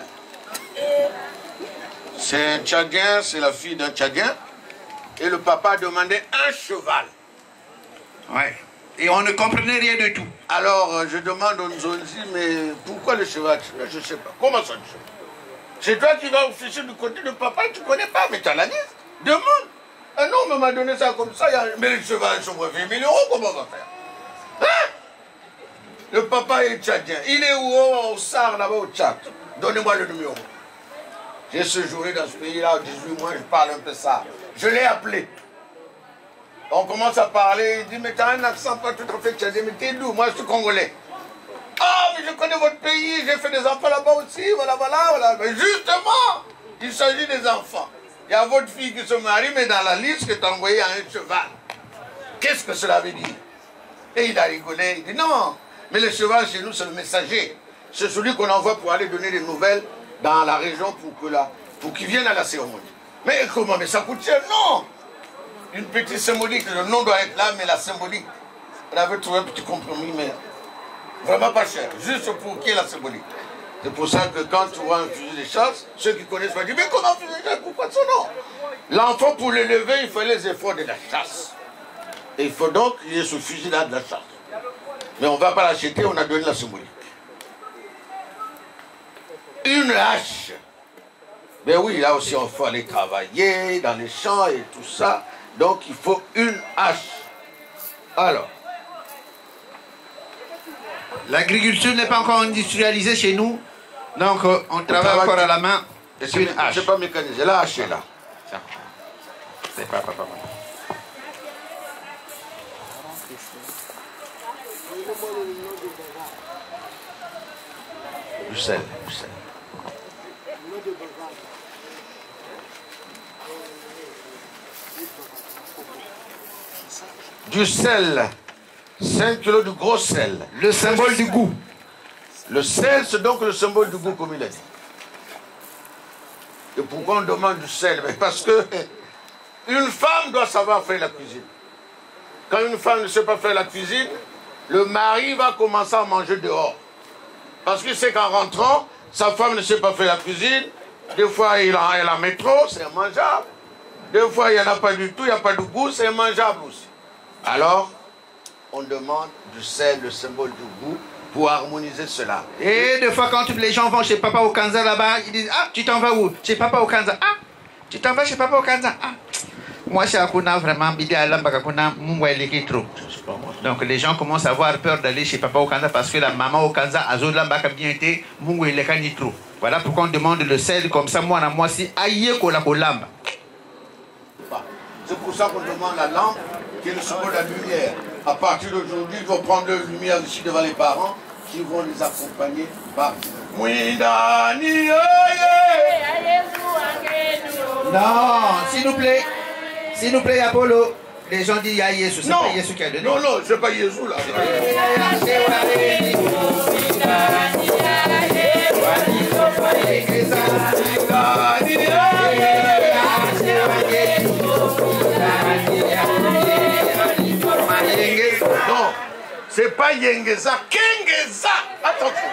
C'est un Tchadien, c'est la fille d'un Tchadien. Et le papa a demandé un cheval. Ouais. Et on ne comprenait rien du tout. Alors, je demande aux Nzonzi, mais pourquoi le cheval? Je ne sais pas. Comment ça, le cheval? C'est toi qui vas officier du côté de papa, tu ne connais pas, mais tu as la liste. Demande. Un homme m'a donné ça comme ça, mais le cheval, je vois 20 000 €, comment on va faire? Hein? Le papa est tchadien. Il est où? Au Sar, là-bas au Tchad. Donnez-moi le numéro. J'ai séjourné dans ce pays-là, 18 mois, je parle un peu ça. Je l'ai appelé. On commence à parler, il dit, mais t'as un accent pas tout à fait tchadien, mais t'es d'où? Moi, je suis congolais. Ah, mais je connais votre pays, j'ai fait des enfants là-bas aussi, voilà. Mais justement, il s'agit des enfants. Il y a votre fille qui se marie, mais dans la liste que tu as envoyée à un cheval. Qu'est-ce que cela veut dire? Et il a rigolé, il dit non, mais le cheval chez nous c'est le messager. C'est celui qu'on envoie pour aller donner des nouvelles dans la région pour qu'il vienne à la cérémonie. Mais comment? Mais ça coûte cher? Non! Une petite symbolique, le nom doit être là, mais la symbolique, on avait trouvé un petit compromis, mais vraiment pas cher, juste pour qu'il y ait la symbolique. C'est pour ça que quand tu vois un fusil de chasse, ceux qui connaissent vont dire, mais comment fusil de chasse? Pourquoi son nom? L'enfant, pour l'élever, il faut les efforts de la chasse. Et il faut donc qu'il y ait ce fusil-là de la chasse. Mais on ne va pas l'acheter, on a donné la symbolique. Une hache. Mais oui, là aussi, il faut aller travailler dans les champs et tout ça. Donc, il faut une hache. Alors. L'agriculture n'est pas encore industrialisée chez nous. Donc, on travaille encore à la main. C'est une hache. C'est pas mécanisé. La hache est là. C'est pas. Du sel. Du sel. 5 kilos de gros sel. Le symbole du goût. Le sel, c'est donc le symbole du goût, comme il a dit. Et pourquoi on demande du sel? Parce que une femme doit savoir faire la cuisine. Quand une femme ne sait pas faire la cuisine, le mari va commencer à manger dehors. Parce qu'il sait qu'en rentrant, sa femme ne sait pas faire la cuisine. Des fois, elle en met trop, c'est mangeable. Des fois, il n'y en a pas du tout, il n'y a pas de goût, c'est mangeable aussi. Alors, on demande du sel, le symbole du goût, pour harmoniser cela. Et des fois, quand les gens vont chez Papa Okanza là-bas, ils disent, ah, tu t'en vas où? Chez Papa Okanza. Ah, tu t'en vas chez Papa Okanza. Ah, moi, chez Akuna, vraiment, Bidi Alambakakuna, Mouailiki trop. Donc, les gens commencent à avoir peur d'aller chez Papa Okanza parce que la maman Okanza, Azolambaka bien été, Mouailekani trop. Voilà pourquoi on demande le sel, comme ça, moi, si, aïe, Kolakolamba. C'est pour ça qu'on demande la lampe, qui est le symbole de la lumière. À partir d'aujourd'hui, ils vont prendre leur lumière ici devant les parents, qui vont les accompagner par... Non, s'il nous plaît, Apollo. Les gens disent Yahé, c'est pas Jésus qui a donné. Non, c'est pas Jésus là. Non, c'est pas Yengeza, Kengeza. Attention.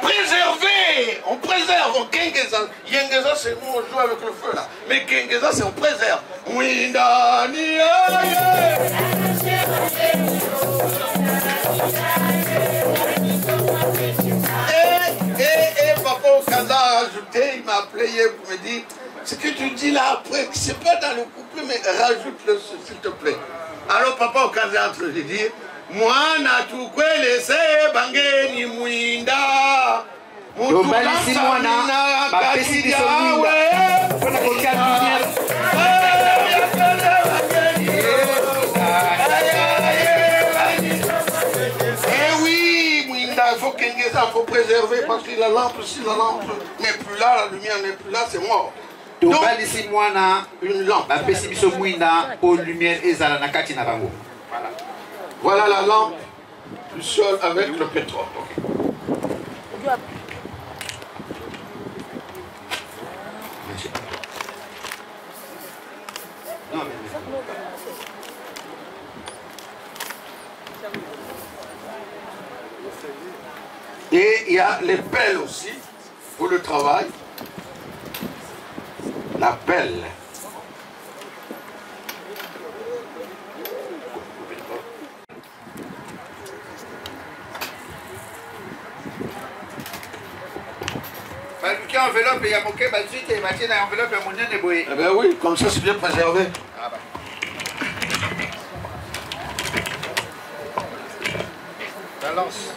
Préserver, on préserve, on Kengeza. Yengeza, c'est nous, on joue avec le feu là. Mais Kengeza, c'est on préserve. Et Papa Okanza a rajouté, il m'a appelé hier pour me dire, ce que tu dis là après, c'est pas dans le couplet, mais rajoute-le s'il te plaît. Alors Papa Okanza est en train de dire, Mwana tukwelese bangeni mwinda Mutubalisi mwana bapesi biso mwinda Pona kokia lumière. Eh oui, mwinda, il faut Kengeza, il faut préserver parce que la lampe, si la lampe n'est plus là, la lumière n'est plus là, c'est mort. Donc, une lampe bapesi biso mwinda pour lumière ezala na kati na bango. Voilà la lampe du sol avec le pétrole. Et il y a les pelles aussi pour le travail. La pelle. Enveloppe, il y a moqué, enveloppe, eh bien oui, comme ça c'est bien préservé. Ah Balance.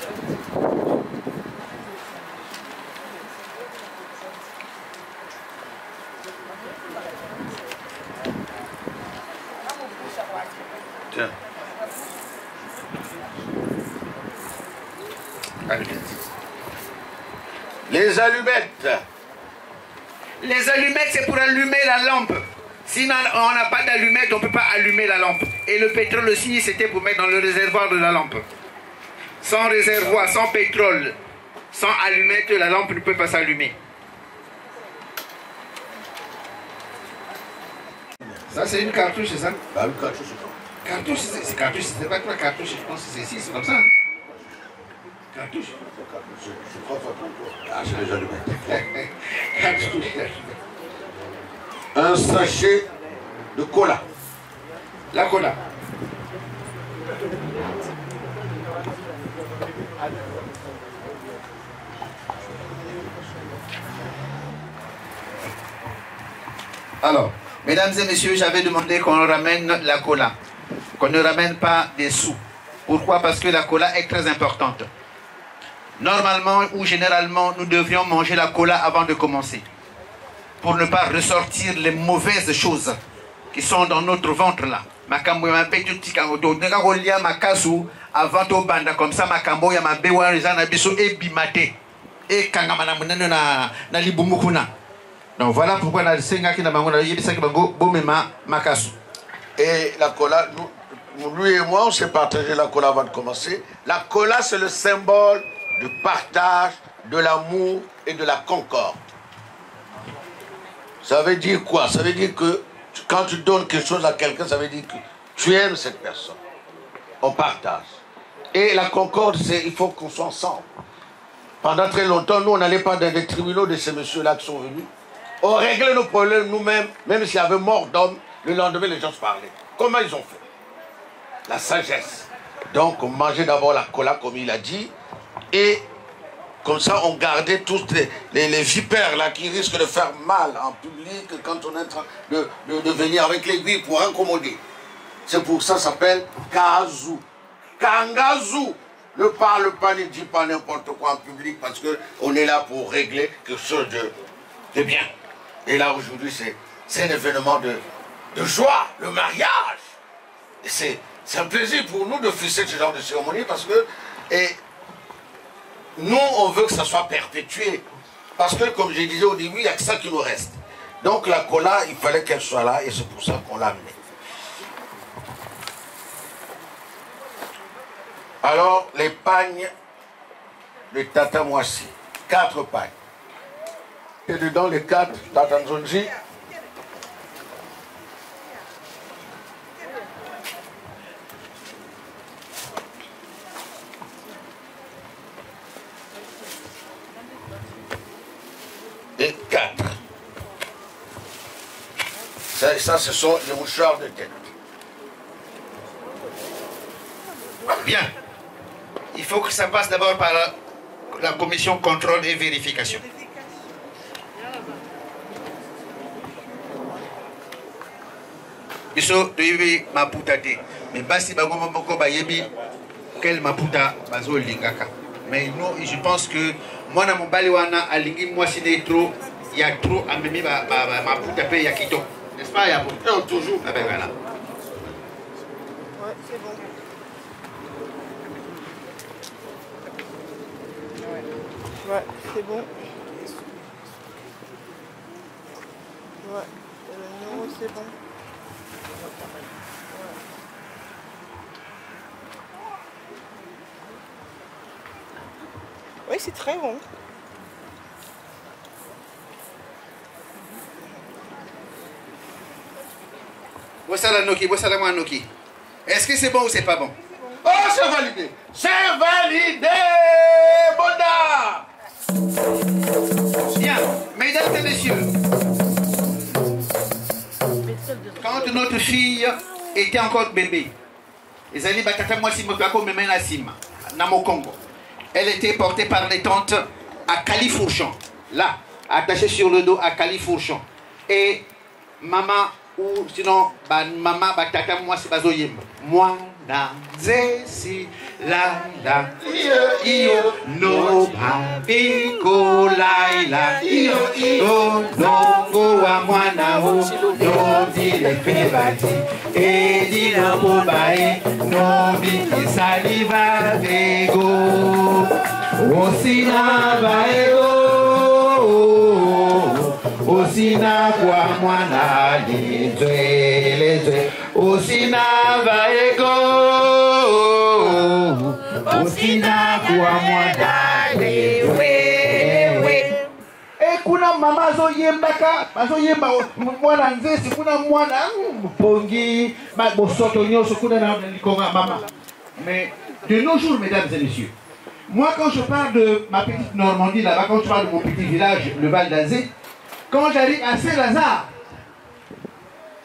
Tiens. Les allumettes. Les allumettes, c'est pour allumer la lampe. Sinon, on n'a pas d'allumettes, on ne peut pas allumer la lampe. Et le pétrole aussi, c'était pour mettre dans le réservoir de la lampe. Sans réservoir, sans pétrole, sans allumettes, la lampe ne peut pas s'allumer. Ça, c'est une cartouche, c'est ça? Bah, une cartouche, c'est quoi? Cartouche, c'est cartouche, c'est pas quoi cartouche, je pense que c'est ici, c'est comme ça. Cartouche. Je crois pas. Ah, c'est les allumettes. Cartouche. Un sachet de cola. La cola. Alors, mesdames et messieurs, j'avais demandé qu'on ramène la cola, qu'on ne ramène pas des sous. Pourquoi? Parce que la cola est très importante. Normalement ou généralement, nous devrions manger la cola avant de commencer, pour ne pas ressortir les mauvaises choses qui sont dans notre ventre là. Avant to banda comme ça makambo ya mabewa rezana biso ebimate e kangamana munene na libumukuna. Donc voilà pourquoi na senga ki na bango na yebisa ki bango bomema makasu. Et la cola, lui et moi, on s'est partagé la cola avant de commencer. La cola, c'est le symbole du partage, de l'amour et de la concorde. Ça veut dire quoi? Ça veut dire que quand tu donnes quelque chose à quelqu'un, ça veut dire que tu aimes cette personne. On partage. Et la concorde, c'est il faut qu'on soit ensemble. Pendant très longtemps, nous, on n'allait pas dans les tribunaux de ces messieurs-là qui sont venus. On réglait nos problèmes nous-mêmes, même s'il y avait mort d'homme, le lendemain, les gens se parlaient. Comment ils ont fait? La sagesse. Donc, on mangeait d'abord la cola, comme il a dit, et comme ça, on gardait tous les vipères là qui risquent de faire mal en public quand on est en train de venir avec l'aiguille pour incommoder. C'est pour ça que ça s'appelle Kazu. Kangazu. Ne parle pas, ne dis pas n'importe quoi en public parce qu'on est là pour régler quelque chose de bien. Et là, aujourd'hui, c'est un événement de joie, le mariage. Et c'est un plaisir pour nous de faire ce genre de cérémonie parce que nous, on veut que ça soit perpétué. Parce que, comme je disais au début, il n'y a que ça qui nous reste. Donc la cola, il fallait qu'elle soit là et c'est pour ça qu'on l'a amenée. Alors, les pagnes de Tata Moissi. 4 pagnes. Et dedans, les 4, Tata Nzonzi. Et 4. Ça, ce sont les mouchoirs de tête. Bien. Il faut que ça passe d'abord par la commission contrôle et vérification. Biso doyebi maputa te. Mais basi bagoma moko bayebi quel maputa bazo lingaka. Mais non, je pense que moi na mobali wana alingi moi si trop, il y a trop amemi maputa pe ya kito. N'est-ce pas ya bon? Toujours. Ah ben voilà. Ouais, c'est bon. Ouais, c'est bon. Ouais, le numéro c'est bon. Oui, c'est très bon. Voici la Noki, voici la Noki. Est-ce que c'est bon ou c'est pas bon? Oh, c'est validé! C'est validé! Bonda! Bien, mesdames et messieurs, quand notre fille était encore bébé, elle était portée par les tantes à Califourchon, là, attachée sur le dos à Califourchon. Et maman ou sinon maman batata moi c'est bazo yemba mwana nzesi lala iyo no babiko laila iyo nongo wa mwana ho no dile febati edina bobae no biki saliva vego osina baego osina kwa mwana lezwe osina vaego osina kwa mwana lewe kuna mama azoyemba mwana nzesi kuna mwana pongi bosoto nyonso kuna na likonga mama. Mais de nos jours, mesdames et messieurs, moi quand je parle de ma petite Normandie là-bas, quand je parle de mon petit village, le Val d'Azé, quand j'arrive à Saint-Lazare,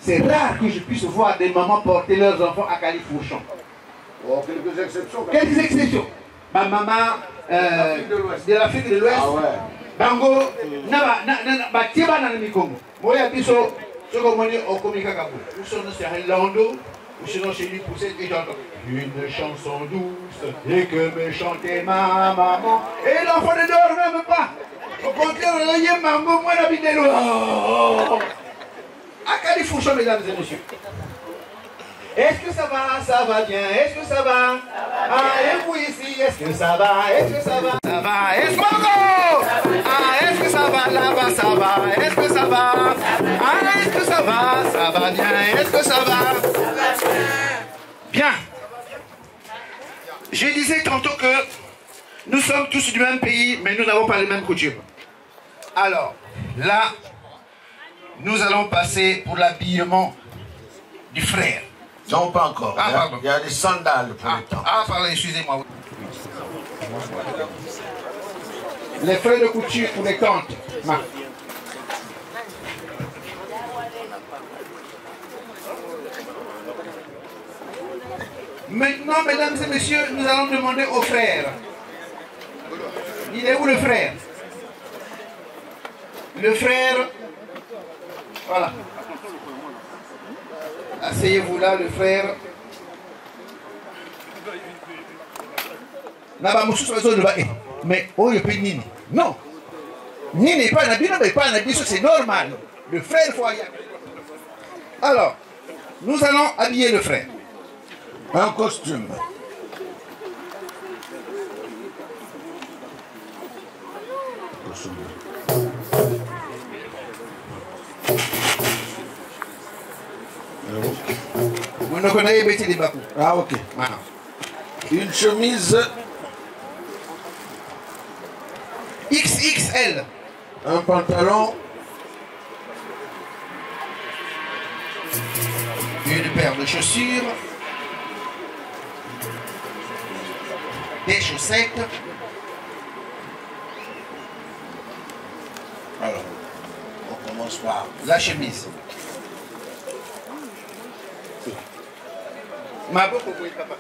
c'est rare que je puisse voir des mamans porter leurs enfants à Califourchon. Oh, quelques exceptions. Quelques exceptions. Ma maman de l'Afrique de l'Ouest, Bango, Batiba dans le Mikongo. Moi, il y a des choses que on communique à Kabou. Nous sommes sur un lando, ou sinon chez lui poussé et j'entends une chanson douce et que me chantait ma maman. Et l'enfant ne dort même pas. Au contraire, il y a un mango, moi j'habite de l'eau. À Califourchon, mesdames et messieurs. Est-ce que ça va bien, est-ce que ça va? Ah, et vous ici, est-ce que ça va, est-ce que ça va? Ça va, est-ce que ah, est-ce que ça va, là-bas, ça va, est-ce que ça va? Ah, est-ce que ça va bien, est-ce que ça va? Bien. Je disais tantôt que nous sommes tous du même pays, mais nous n'avons pas les mêmes coutumes. Alors, là, nous allons passer pour l'habillement du frère. Non, pas encore. Ah, pardon. Il y a des sandales pour le temps. Ah, pardon, excusez-moi. Les frais de couture pour les tantes. Maintenant, mesdames et messieurs, nous allons demander au frère. Il est où le frère? Le frère, voilà. Asseyez-vous là, le frère. Mais oh, il peut Nini. Non. Nini n'est pas un habit, mais pas un habit, c'est normal. Le frère, faut y aller. Alors, nous allons habiller le frère. Un costume. Ah, ok. Une chemise XXL. Un pantalon. Une paire de chaussures. Des chaussettes. Alors, on commence par la chemise. Ma beaucoup pour papa.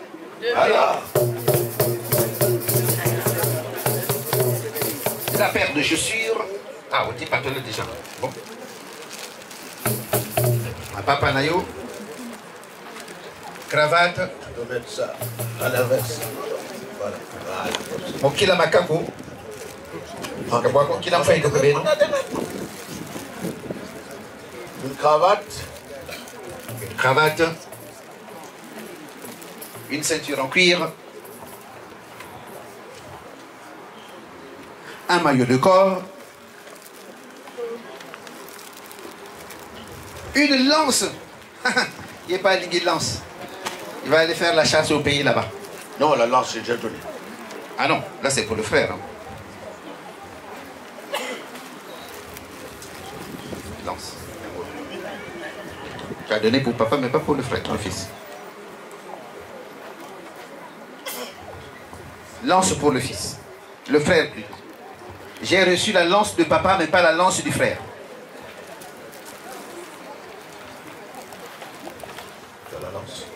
Alors, la paire de chaussures. Ah, on dit pas déjà. Bon. Ma papa Nayo. Cravate. Je peux mettre ça à l'inverse. Voilà. Mon kila makako. Kila fait de une cravate. Une cravate. Une ceinture en cuir. Un maillot de corps. Une lance. Il n'est pas aligné de lance. Il va aller faire la chasse au pays là-bas. Non, la lance, j'ai déjà donné. Ah non, là c'est pour le frère. Hein. Lance. Tu as donné pour papa, mais pas pour le frère, le fils. Lance pour le fils. Le frère plutôt. J'ai reçu la lance de papa, mais pas la lance du frère. La lance.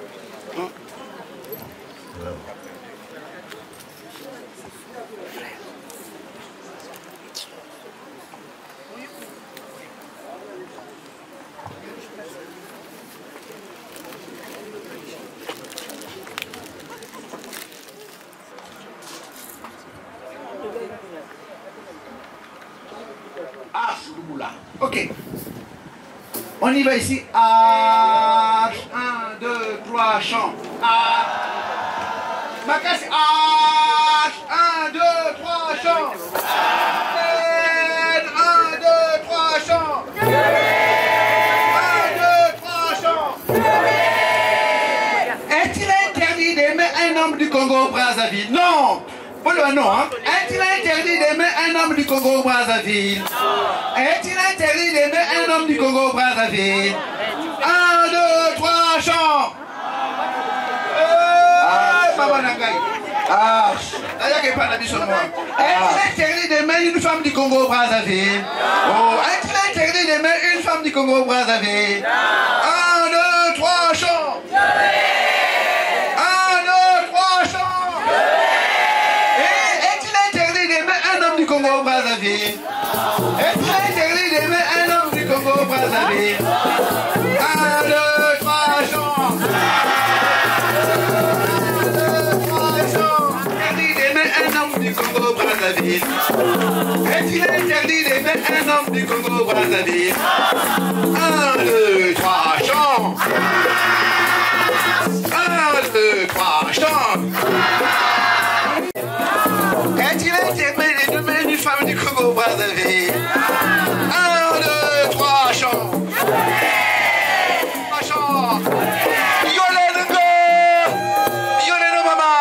Ok. On y va ici. Arche. 1, 2, 3, chant. Macas. Arche. 1, 2, 3, chant. 1, 2, 3, chant. 1, 2, 3, chant. Est-il interdit d'aimer un homme du Congo-Brazzaville? Non. Non, hein? Est-il interdit d'aimer un homme du Congo-Brazzaville? Est-il interdit d'aimer un homme du Congo-Brazzaville? 1, 2, 3, chant! Est-il interdit d'aimer une femme du Congo-Brazzaville? Oh, est-il interdit d'aimer une femme du Congo-Brazzaville? 1, 2, 3, chant! 1, 2, 3, chant! Du Congo-Brazzaville. Est-il interdit d'aimer un homme du Congo-Brazzaville? 1, 2, 3, chant. 1, 2, 3, chant. Interdit d'aimer un homme du Congo-Brazzaville. Est-il interdit d'aimer un homme du Congo-Brazzaville? 1, 2, 3, chant. 1, 2, 3, chant. Est-il interdit d'aimer une femme du Congo-Brazzaville? 1, 2, 3, chant. 3 chant. Yolé Ngo. Yolé no mama.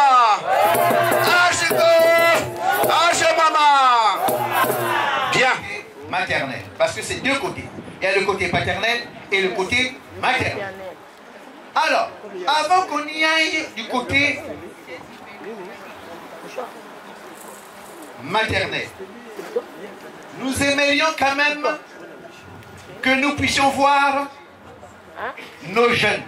Ashe mama. Bien. Maternel. Parce que c'est deux côtés. Il y a le côté paternel et le côté maternel. Alors, avant qu'on y aille du côté maternelle, nous aimerions quand même que nous puissions voir nos jeunes.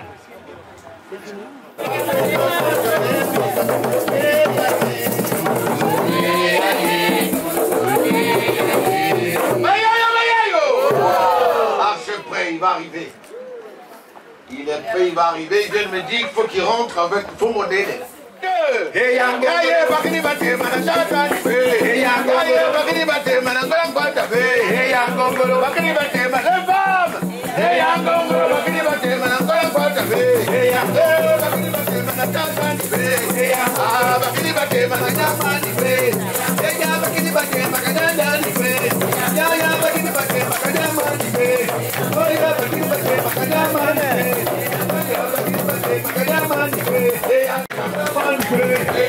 Ah, je suis prêt, il va arriver. Il est prêt, il va arriver. Il vient de me dire qu'il faut qu'il rentre avec tout mon délai. Hey yanga ye bakini bate manashata ni hey yanga ye bakini bate manangala kwata hey yanga ngolo bakini bate manafam hey yanga ngolo bakini bate manangala kwata hey yanga bakini bate manashata ni hey yanga bakini bate mananyama ni hey yanga bakini bate makadanda ni ya ya bakini bate makadama ni oh ya bakini bate makadama ni ya bakini bate makadama ni hey yanga Hey,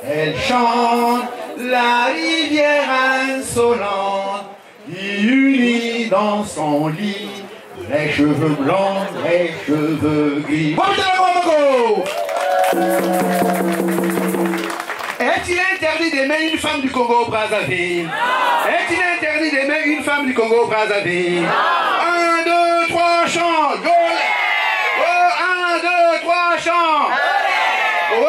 elle chante, la rivière insolente, unie dans son lit, les cheveux blancs, les cheveux gris. Est-il interdit d'aimer une femme du Congo-Brazzaville? Est-il interdit d'aimer une femme du Congo-Brazzaville? 1, 2, 3, chant! Go! Oh, 1, 2, 3, chant! Oh,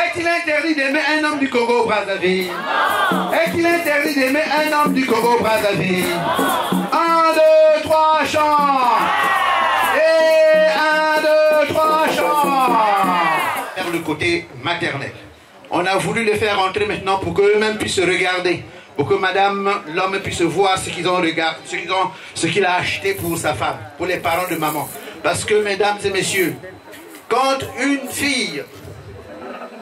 est-il interdit d'aimer un homme du Congo-Brazzaville? Est-il interdit d'aimer un homme du Congo-Brazzaville? 1, 2, 3, chant! Et 1, 2, 3, chant! Vers le côté maternel. On a voulu les faire entrer maintenant pour qu'eux-mêmes puissent se regarder, pour que madame, l'homme puisse voir ce qu'il a acheté pour sa femme, pour les parents de maman. Parce que, mesdames et messieurs, quand une fille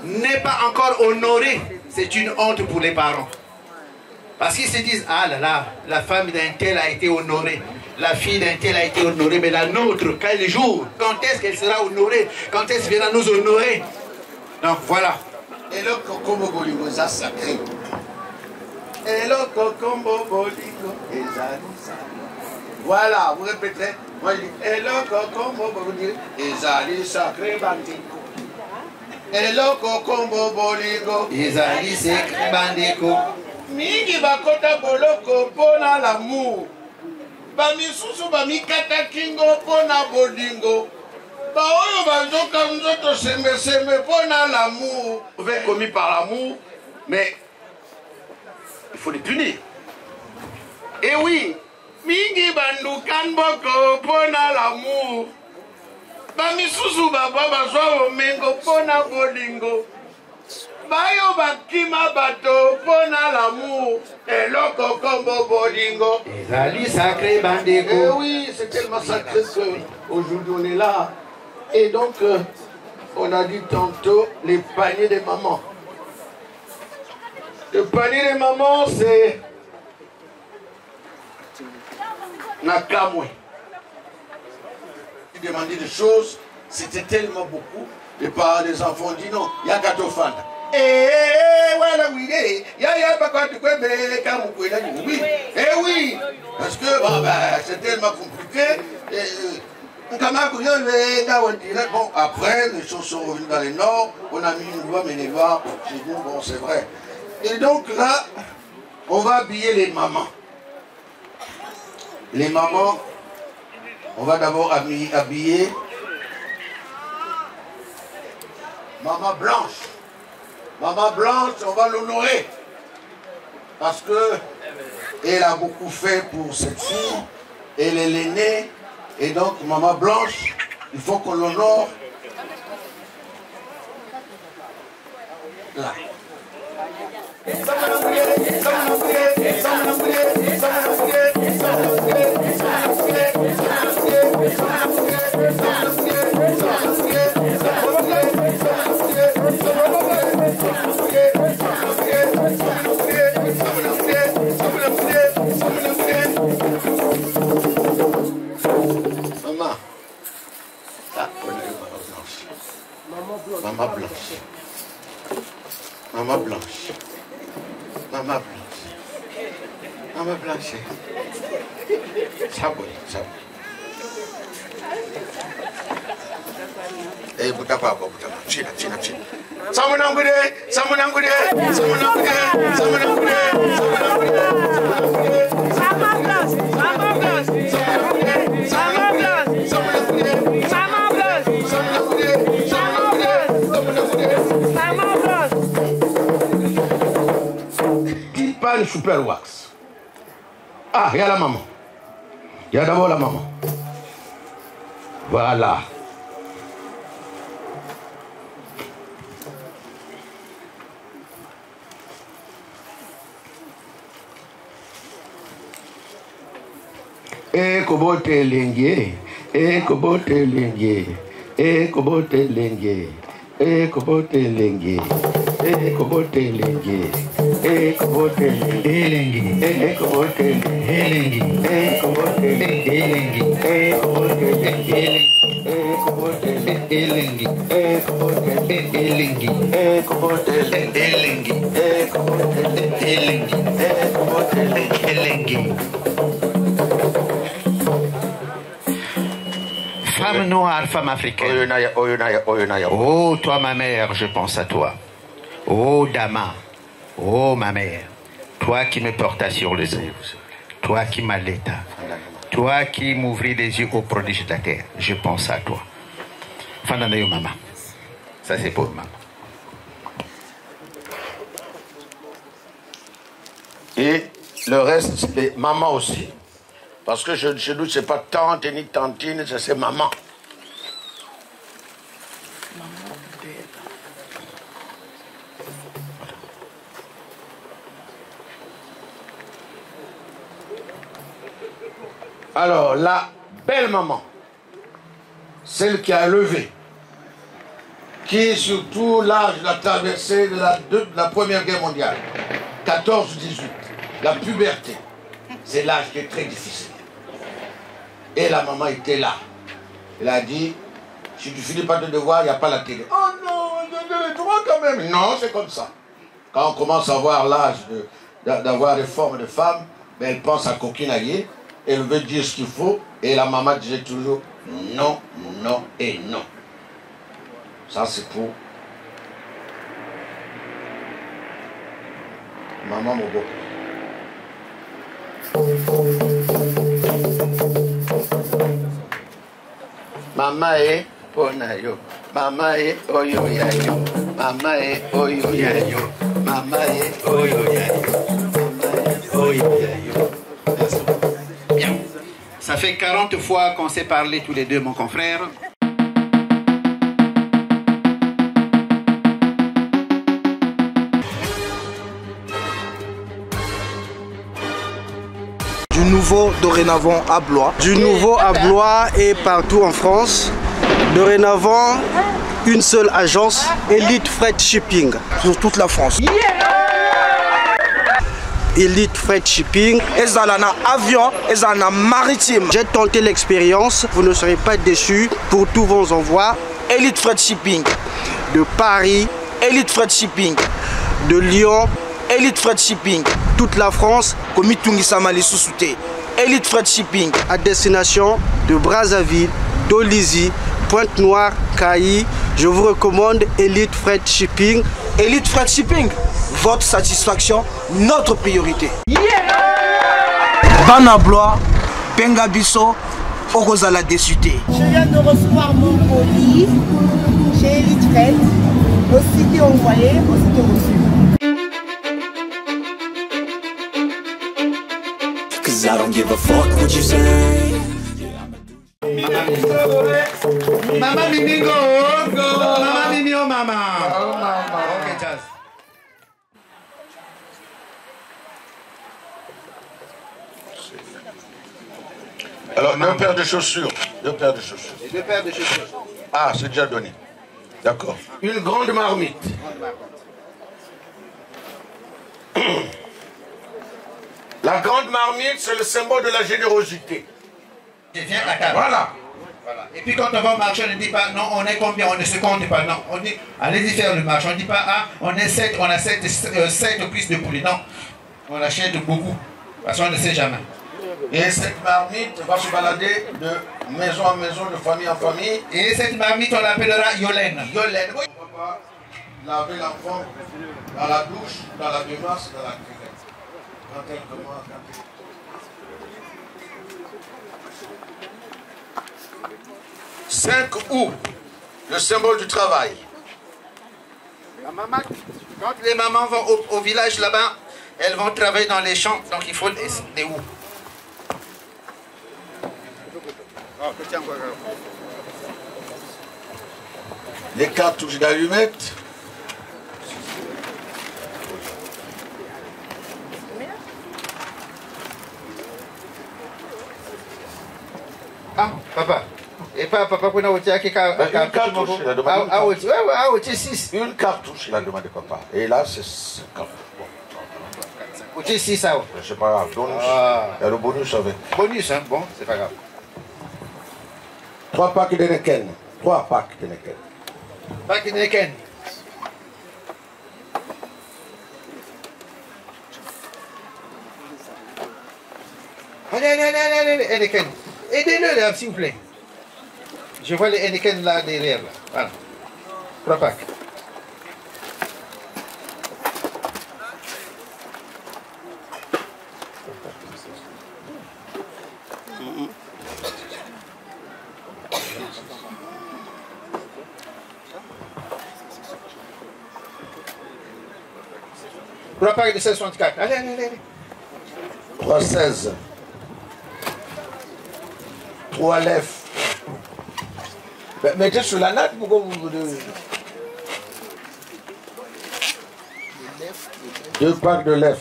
n'est pas encore honorée, c'est une honte pour les parents. Parce qu'ils se disent, ah là là, la femme d'un tel a été honorée, la fille d'un tel a été honorée, mais la nôtre, quel jour, quand est-ce qu'elle sera honorée, quand est-ce qu'elle viendra nous honorer? Donc voilà. Et le cocombo bolingo, ça sacré. Et le cocombo bolingo, voilà, vous répétez. Moi je dis, et le cocombo bolingo, ezali sacré bandiko. Et le cocombo bolingo, ezali sacré bandiko. Mingi bakota boloko pona l'amour. Bamisusu bamikata kingo pona bolingo. L'amour commis par l'amour, mais il faut les punir. Et oui, mingi bandukan boko pona l'amour. Bamisusu baba bazwa omengo pona bolingo. Bayo bakima bato pona l'amour. Et loko kombo bolingo. Ezali sacré bandeko. Et oui, c'est tellement sacré qu'aujourd'hui on est là. Et donc, on a dit tantôt les paniers des mamans. Le panier des mamans, c'est Nakamwe. Il demandait des choses, c'était tellement beaucoup. Les parents des enfants ont dit non, il y a Katofan. Voilà, oui, il y a pas quoi de quoi, oui. Eh oui, parce que c'est tellement compliqué. Bon, après, les choses sont revenues dans les Nord, on a mis une loi, mais les lois, chez nous, bon, c'est vrai. Et donc là, on va habiller les mamans. Les mamans, on va d'abord habiller Maman Blanche. Maman Blanche, on va l'honorer. Parce que elle a beaucoup fait pour cette fille. Elle est l'aînée. Et donc, Maman Blanche, il faut qu'on l'honore. Là. Maman, ça, on a eu Maman Blanche. Maman Blanche. Maman Blanche. Maman Blanche. Ça va, ça va. Eh, Boutapa, Boutapa. China. Samunangoude. Qui parle super wax? Ah, il y a la maman. Il y a d'abord la maman. Voilà. Kobote lenge, kobote lenge, kobote lenge, kobote lenge, kobote lenge, kobote lenge, kobote lenge, kobote lenge, kobote lenge, kobote lenge. Elengi. Elengi. Elengi. Femme noire, femme africaine. Oh, toi ma mère, je pense à toi. Oh Dama. Oh ma mère. Toi qui me portas sur les yeux. Toi qui m'allaitas. Toi qui m'ouvris les yeux au prodige de la terre. Je pense à toi. Fandanayo maman. Ça c'est pour maman. Et le reste, c'est maman aussi. Parce que chez nous, c'est pas tante ni tantine, c'est maman. Alors, la belle maman, celle qui a levé, qui surtout l'âge de la traversée de la Première Guerre mondiale, 14-18, la puberté, c'est l'âge qui est très difficile. Et la maman était là. Elle a dit, si tu finis pas de devoir, il n'y a pas la télé. Oh non, je le droit quand même. Non, c'est comme ça. Quand on commence à avoir l'âge d'avoir des formes de femmes, ben, elle pense à coquinailler, elle veut dire ce qu'il faut, et la maman disait toujours non, non et non. Ça c'est pour maman Mobo. Mama e onayo, mama e oyo yayo, mama e oyo yayo, mama e oyo yayo, mama e oyo yayo. Bien. Ça fait 40 fois qu'on s'est parlé tous les deux, mon confrère. Du nouveau dorénavant à Blois. Du nouveau à Blois et partout en France. Dorénavant, une seule agence, Elite Freight Shipping, sur toute la France. Elite Freight Shipping, ezalana avion, ezalana maritime. J'ai tenté l'expérience, vous ne serez pas déçus pour tous vos envois. Elite Freight Shipping de Paris, Elite Freight Shipping de Lyon, Elite Freight Shipping toute la France, comme Tungisama les sous-soutés. Elite Freight Shipping à destination de Brazzaville, d'Olizy, Pointe-Noire, Cailly. Je vous recommande Elite Freight Shipping. Elite Freight Shipping, votre satisfaction, notre priorité. Bana Blois, Bengabiso, Orozala Dessuté. Je viens de recevoir mon colis chez Elite Freight. Aussitôt envoyé, aussitôt reçu. Cause I don't give a fuck what you say. Mama Mimi go, go. Mama Mimi oh mama. Oh mama. Okay, Jazz. Alors, deux paires de chaussures. Deux paires de chaussures. Et deux paires de chaussures. Ah, c'est déjà donné. D'accord. Une grande marmite. La grande marmite, c'est le symbole de la générosité. Je viens à table. Voilà. Voilà. Et puis quand on va marcher, on ne dit pas non, on est combien, on ne se compte pas. Non, on dit allez-y faire le marché. On ne dit pas ah, on est 7, on a 7 cuisses de poulet. Non, on achète beaucoup. Parce qu'on ne sait jamais. Et cette marmite va se balader de maison en maison, de famille en famille. Et cette marmite, on l'appellera Yolène. Yolène. Oui. On va laver l'enfant dans la douche, dans la baignoire, dans la cuvette. Quand elle commence, quand elle... 5 août, le symbole du travail. La maman, quand les mamans vont au village là-bas, elles vont travailler dans les champs, donc il faut des houes. Les cartouches d'allumettes. Ah, papa. Et pas papa qu'on a ôté à quelqu'un. Une cartouche, il a demandé. Ah, ouais, 6. Une cartouche, il a demandé papa. Et là, c'est 50. Bon. 6, ça. C'est pas grave. Bonus. Ah. Il y a le bonus avec. Bonus, hein. Bon, c'est pas grave. 3 packs de Neken. 3 packs de Neken. Pack de Neken. Allez, Heineken. Aidez-le là, s'il vous plaît. Je vois les Heineken là derrière. Là. Voilà. 3 packs. Trois packs de 16,64. Allez. 3,16. 3 lèvres. Mettez sur la natte pourquoi vous... 2 packs de lèvres.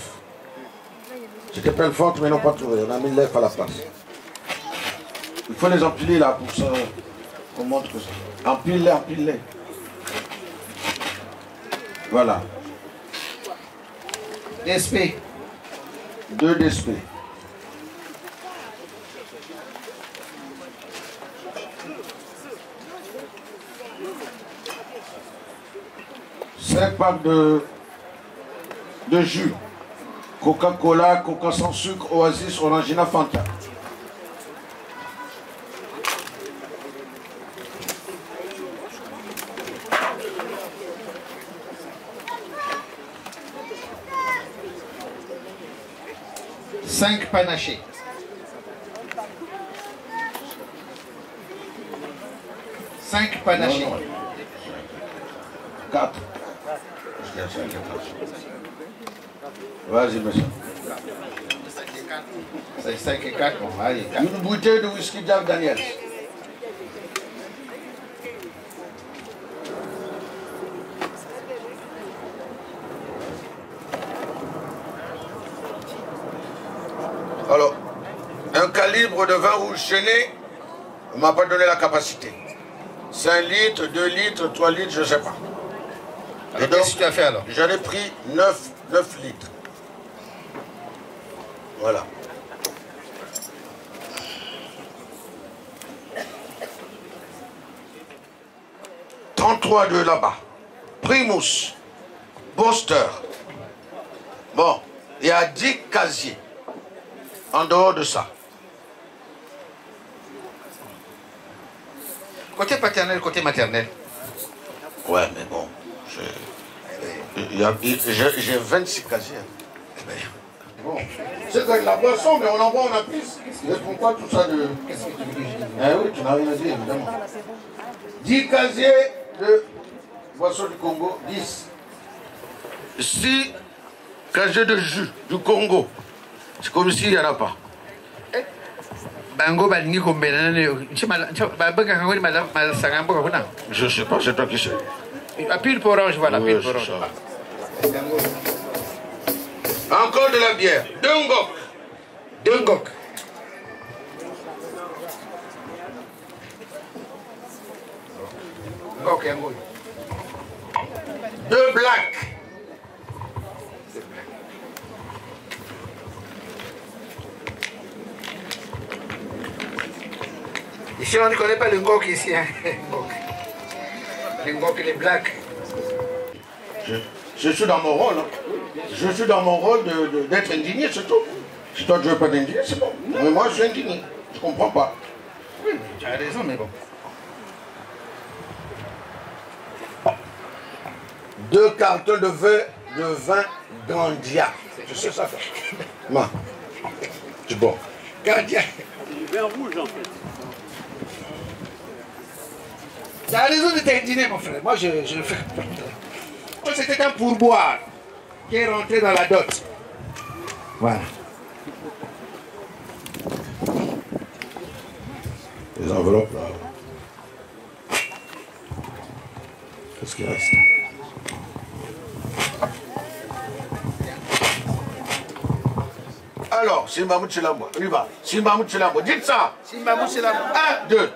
C'était plein forte mais non pas trouvé. On a mis lèvres à la place. Il faut les empiler là pour ça. On montre ça. Empile-les. Voilà. DSP. 2 DSP. Cinq packs de jus. Coca-Cola, Coca sans sucre, Oasis, Orangina, Fanta. Cinq panachés. 5 panachés. 4. Vas-y, monsieur. C'est 5 et 4, bon, allez. Une bouteille de whisky Jack Daniels. Alors, un calibre de vin rouge chené, on ne m'a pas donné la capacité. 5 litres, 2 litres, 3 litres, je ne sais pas. Et donc, qu'est-ce que tu as fait alors? J'en ai pris 9 litres. Voilà. « 33 de là-bas. Primus. Boster. Bon, il y a 10 casiers. En dehors de ça. Côté paternel, côté maternel. Ouais, mais bon. J'ai 26 casiers. Bon. C'est avec la boisson, mais on en boit, on a plus. Mais pourquoi tout ça de... Qu'est-ce que tu veux que je dise? Eh oui, tu n'as rien à dire, évidemment. 10 casiers de boisson du Congo, 10. 6 casiers de jus du Congo. C'est comme s'il n'y en a pas. Je ne sais pas, c'est toi qui sais. La pile pour orange, voilà, pile pour orange. Encore de la bière. Dungok. Dungok. Deux blacks. Ici, on ne connaît pas le ngok ici. Hein. Le ngok, les blacks. Je suis dans mon rôle. Hein. Je suis dans mon rôle d'être indigné, c'est tout. Si toi tu ne veux pas t'indigner, c'est bon. Mais moi, je suis indigné. Je ne comprends pas. Oui, tu as raison, mais bon. 2 cartons de vin Gandia. Tu sais ça? Ma. C'est bon. Gandia. Du vin rouge, en fait. Tu as raison de t'indigner, mon frère. Moi, je le fais. Moi, c'était un pourboire qui est rentré dans la dot. Voilà. Les enveloppes, là. Qu'est-ce qui reste? Alors, Simba Mouchilambo, on y va. Simba Mouchilambo, dites ça. Simba Mouchilambo. 1, 2.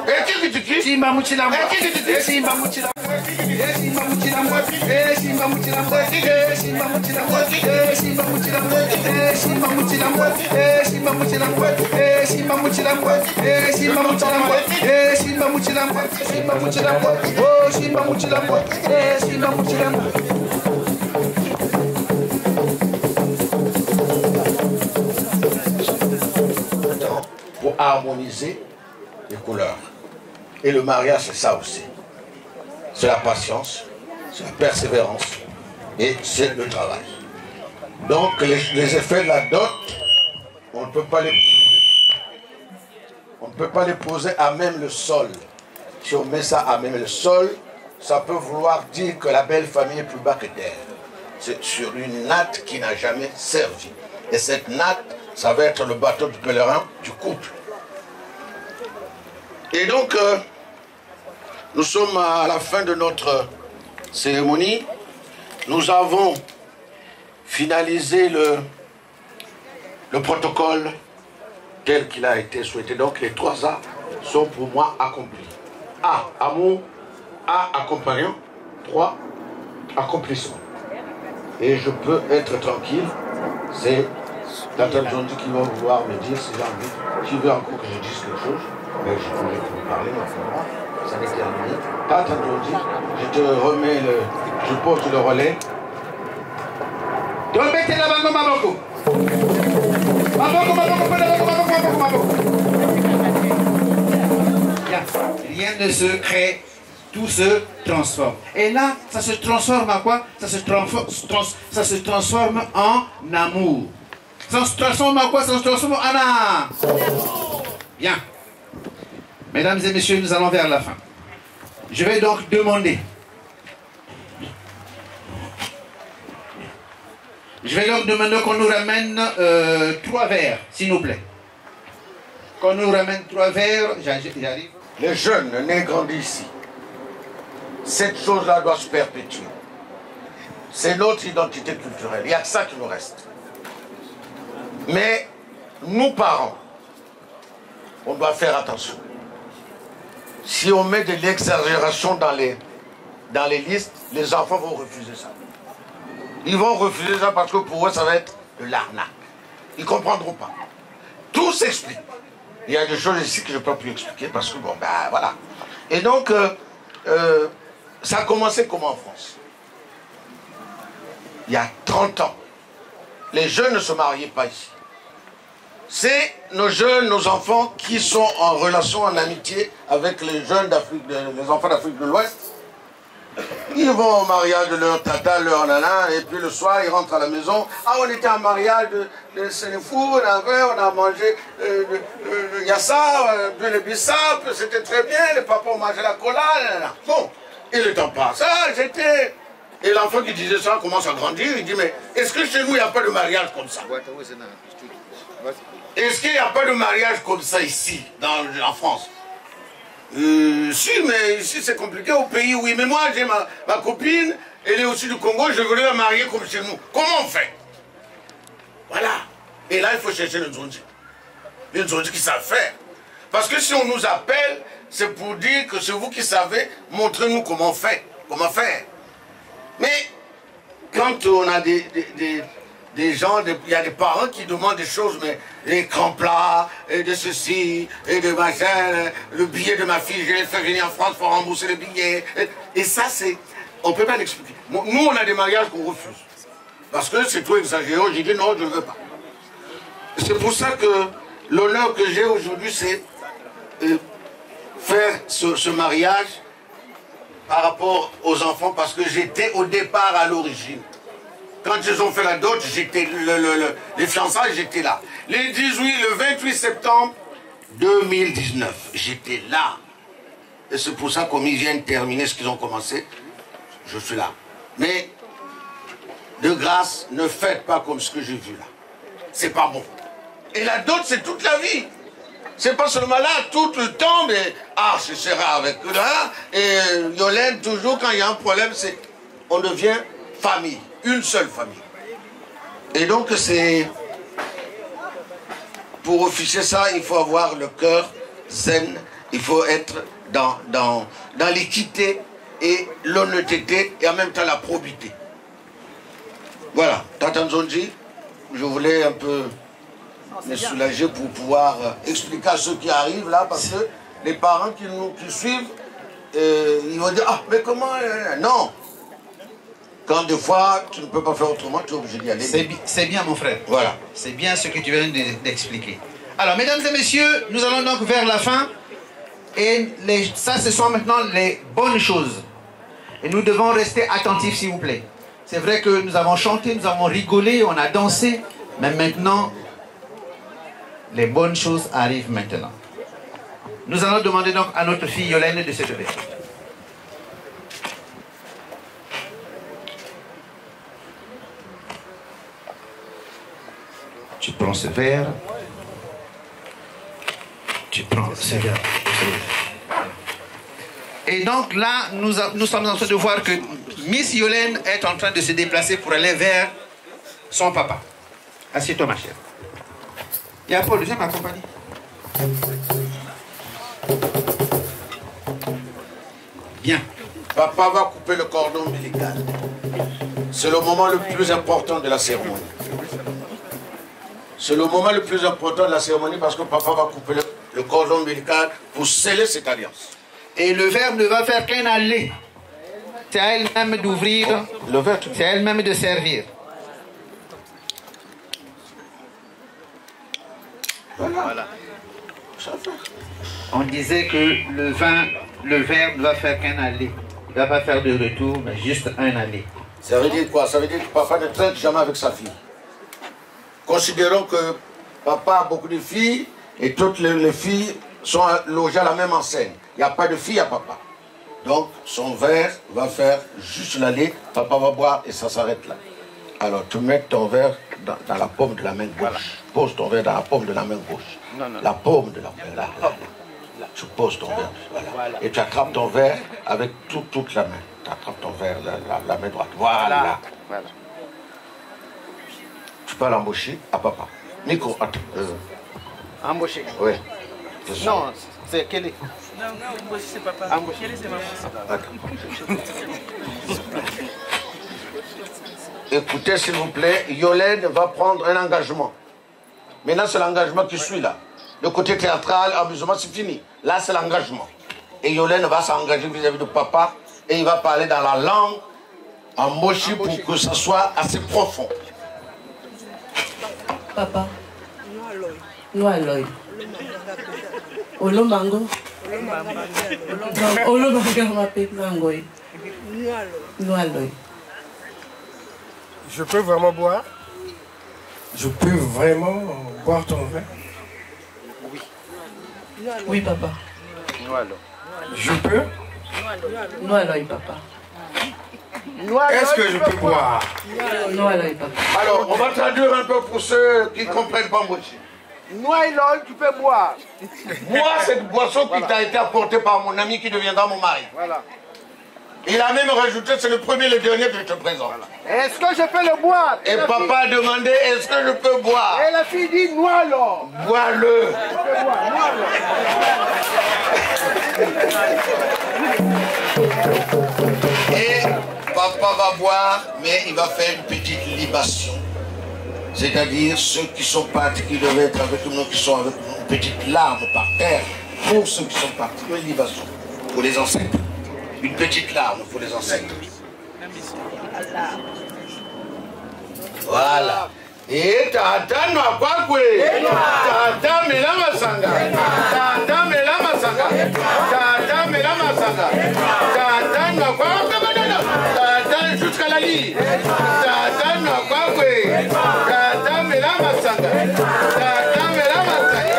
Et qui Simba Mouchilambo. Simba Mouchilambo. Simba Mouchilambo. Simba Mouchilambo. Simba Mouchilambo. Simba Mouchilambo. Simba Mouchilambo. Simba Mouchilambo. Simba Mouchilambo. Simba Muchilambo, Simba Muchilambo, Simba Muchilambo, Simba Muchilambo, oh Simba Muchilambo, Simba Muchilambo. Pour harmoniser les couleurs. Et le mariage, c'est ça aussi. C'est la patience, c'est la persévérance et c'est le travail. Donc les effets de la dot, on ne peut pas les poser à même le sol. Si on met ça à même le sol, ça peut vouloir dire que la belle famille est plus bas que terre. C'est sur une natte qui n'a jamais servi. Et cette natte, ça va être le bateau du pèlerin du couple. Et donc, nous sommes à la fin de notre cérémonie. Nous avons finalisé le protocole tel qu'il a été souhaité. Donc, les 3 A sont pour moi accomplis. A, amour. A, accompagnant. 3, accomplissement. Et je peux être tranquille. C'est Tata Nzondi qui va vouloir me dire si j'ai envie. S'il veut encore que je dise quelque chose, mais je pourrais vous parler maintenant. Ça n'est terminé. Tata Nzondi, je te remets je pose le relais. Trompette la bango maboko. Maboko, maboko, maboko, maboko, maboko. Rien ne se crée, tout se transforme. Et là, ça se transforme à quoi? Ça se transforme en amour. Ça se transforme à quoi? Ça se transforme en amour. Bien. Mesdames et messieurs, nous allons vers la fin. Je vais donc demander. Je vais donc demander qu'on nous ramène 3 verres, s'il vous plaît. Qu'on nous ramène 3 verres, j'arrive. Les jeunes nés grandis ici. Cette chose-là doit se perpétuer. C'est notre identité culturelle. Il n'y a que ça qui nous reste. Mais nous, parents, on doit faire attention. Si on met de l'exagération dans les listes, les enfants vont refuser ça. Ils vont refuser ça parce que pour eux, ça va être de l'arnaque. Ils ne comprendront pas. Tout s'explique. Il y a des choses ici que je ne peux plus expliquer parce que, bon, ben voilà. Et donc, ça a commencé comment en France? Il y a 30 ans. Les jeunes ne se mariaient pas ici. C'est nos jeunes, nos enfants qui sont en relation, en amitié avec les jeunes d'Afrique, les enfants d'Afrique de l'Ouest. Ils vont au mariage de leur tata, leur nana, et puis le soir, ils rentrent à la maison. Ah, on était en mariage de Sénéfou, on a mangé le yassa, le bissap, c'était très bien, les papas ont mangé la cola, nanana. Bon, et le temps passe. Ah, j'étais... Et l'enfant qui disait ça commence à grandir, il dit, mais est-ce que chez nous, il n'y a pas de mariage comme ça? Est-ce qu'il n'y a pas de mariage comme ça ici, en France? Si, mais ici c'est compliqué au pays, oui. Mais moi, j'ai ma copine, elle est aussi du Congo, je voulais la marier comme chez nous. Comment on fait? Voilà. Et là, il faut chercher le Nzondi. Les Nzondi qui savent faire. Parce que si on nous appelle, c'est pour dire que c'est vous qui savez, montrez-nous comment on fait, comment faire. Mais quand on a des gens, il y a des parents qui demandent des choses, mais les crans-plats, et de ceci, et de machin, le billet de ma fille, je l'ai fait venir en France pour rembourser le billet. Et ça, c'est... On ne peut pas l'expliquer. Nous, on a des mariages qu'on refuse. Parce que c'est trop exagéré. J'ai dit non, je ne veux pas. C'est pour ça que l'honneur que j'ai aujourd'hui, c'est faire ce mariage par rapport aux enfants, parce que j'étais au départ à l'origine. Quand ils ont fait la dot, j'étais les fiançailles, j'étais là. Le 28 septembre 2019, j'étais là. Et c'est pour ça, comme ils viennent terminer ce qu'ils ont commencé, je suis là. Mais, de grâce, ne faites pas comme ce que j'ai vu là. C'est pas bon. Et la dot, c'est toute la vie. C'est pas seulement là, tout le temps, mais... Ah, je serai avec là. Et Yolène, toujours, quand il y a un problème, c'est... On devient famille. Une seule famille. Et donc c'est... Pour officier ça, il faut avoir le cœur zen, il faut être dans l'équité et l'honnêteté et en même temps la probité. Voilà, Tata Nzondi, je voulais un peu me soulager pour pouvoir expliquer à ceux qui arrivent là, parce que les parents qui suivent, ils vont dire, ah, mais comment... non. Quand des fois, tu ne peux pas faire autrement, tu es obligé d'y aller. C'est bien, mon frère. Voilà. C'est bien ce que tu viens d'expliquer. Alors, mesdames et messieurs, nous allons donc vers la fin. Et ça, ce sont maintenant les bonnes choses. Et nous devons rester attentifs, s'il vous plaît. C'est vrai que nous avons chanté, nous avons rigolé, on a dansé. Mais maintenant, les bonnes choses arrivent maintenant. Nous allons demander donc à notre fille Yolène de se lever. Tu prends ce verre. Tu prends ce verre. Et donc là, nous sommes en train de voir que Miss Yolène est en train de se déplacer pour aller vers son papa. Assieds-toi, ma chère. Il y a Paul, viens m'accompagner. Bien. Papa va couper le cordon ombilical. C'est le moment le plus important de la cérémonie. C'est le moment le plus important de la cérémonie parce que papa va couper le cordon ombilical pour sceller cette alliance. Et le verre ne va faire qu'un aller. C'est à elle-même d'ouvrir. Le verre, c'est à elle-même de servir. Voilà. On disait que le verre ne va faire qu'un aller. Il ne va pas faire de retour, mais juste un aller. Ça veut dire quoi? Ça veut dire que papa ne traite jamais avec sa fille. Considérons que papa a beaucoup de filles et toutes les filles sont logées à la même enseigne. Il n'y a pas de fille à papa. Donc son verre va faire juste l'aller, papa va boire et ça s'arrête là. Alors tu mets ton verre dans la paume de la main gauche. Voilà. Pose ton verre dans la paume de la main gauche. Non. La paume de la main. Là. Tu poses ton verre. Voilà. Et tu attrapes ton verre avec toute la main. Tu attrapes ton verre, la main droite. Voilà. Tu peux l'embaucher à papa. Nico, attends. Embaucher? Oui. Non, c'est quel est? Non, embaucher c'est papa. Embaucher c'est maman. Écoutez, s'il vous plaît, Yolène va prendre un engagement. Maintenant, c'est l'engagement qui suit là. Le côté théâtral, amusement, c'est fini. Là, c'est l'engagement. Et Yolène va s'engager vis-à-vis de papa et il va parler dans la langue en mochi pour que ça soit assez profond. Papa. Noaloy. Olomango. Olomango mape mangoy. Noaloy. Je peux vraiment boire? Je peux vraiment boire ton verre? Oui. Oui, papa. Je peux? Noaloy, papa. Est-ce que je peux boire? Noaloy, papa. Alors, on va traduire un peu pour ceux qui ne comprennent pas mochi. Noaloy, tu peux boire. Moi, cette boisson qui t'a été apportée par mon ami qui deviendra mon mari. Voilà. Il a même rajouté, c'est le premier et le dernier que je te présente. Est-ce que je peux le boire? Et papa a demandé, est-ce que je peux boire? Et la fille dit, noie-le. Bois-le. Et papa va boire, mais il va faire une petite libation. C'est-à-dire ceux qui sont partis, qui devaient être avec nous, qui sont avec nous, une petite larme par terre, pour ceux qui sont partis, une libation pour les ancêtres. Une petite larme pour les ancêtres. Voilà. Et tata no kwakwe. Tata mela masanga. Tata mela masanga. Tata mela masanga. Tata no kwakwe. Tata jusqu'à la ligne. Tata no kwakwe. Tata mela masanga. Tata mela masanga.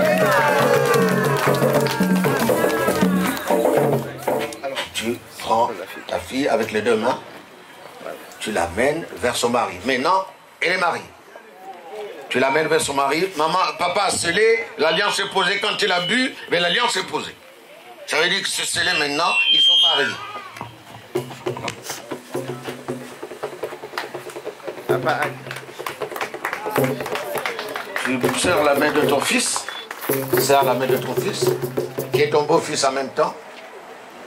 Alors tu prends ta fille avec les deux mains, tu l'amènes vers son mari. Maintenant, elle est mariée. Tu l'amènes vers son mari. Maman, papa a scellé, l'alliance est posée. Quand il a bu, mais l'alliance est posée. Ça veut dire que c'est scellé maintenant, ils sont mariés. Papa, tu serres la main de ton fils, serre la main de ton fils, qui est ton beau-fils en même temps.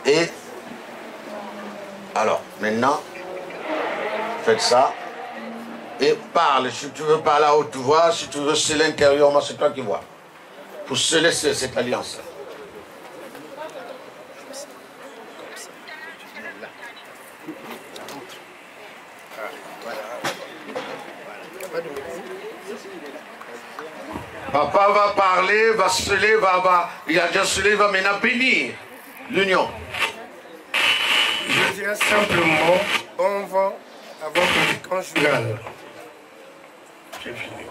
Et alors, maintenant, faites ça. Et parle. Si tu veux parler à haute voix, si tu veux sceller intérieurement, c'est toi qui vois. Pour sceller cette alliance. Papa va parler, va sceller, il a déjà scellé, il va maintenant bénir l'union. Je dirais simplement, bon vent à votre vie conjugale.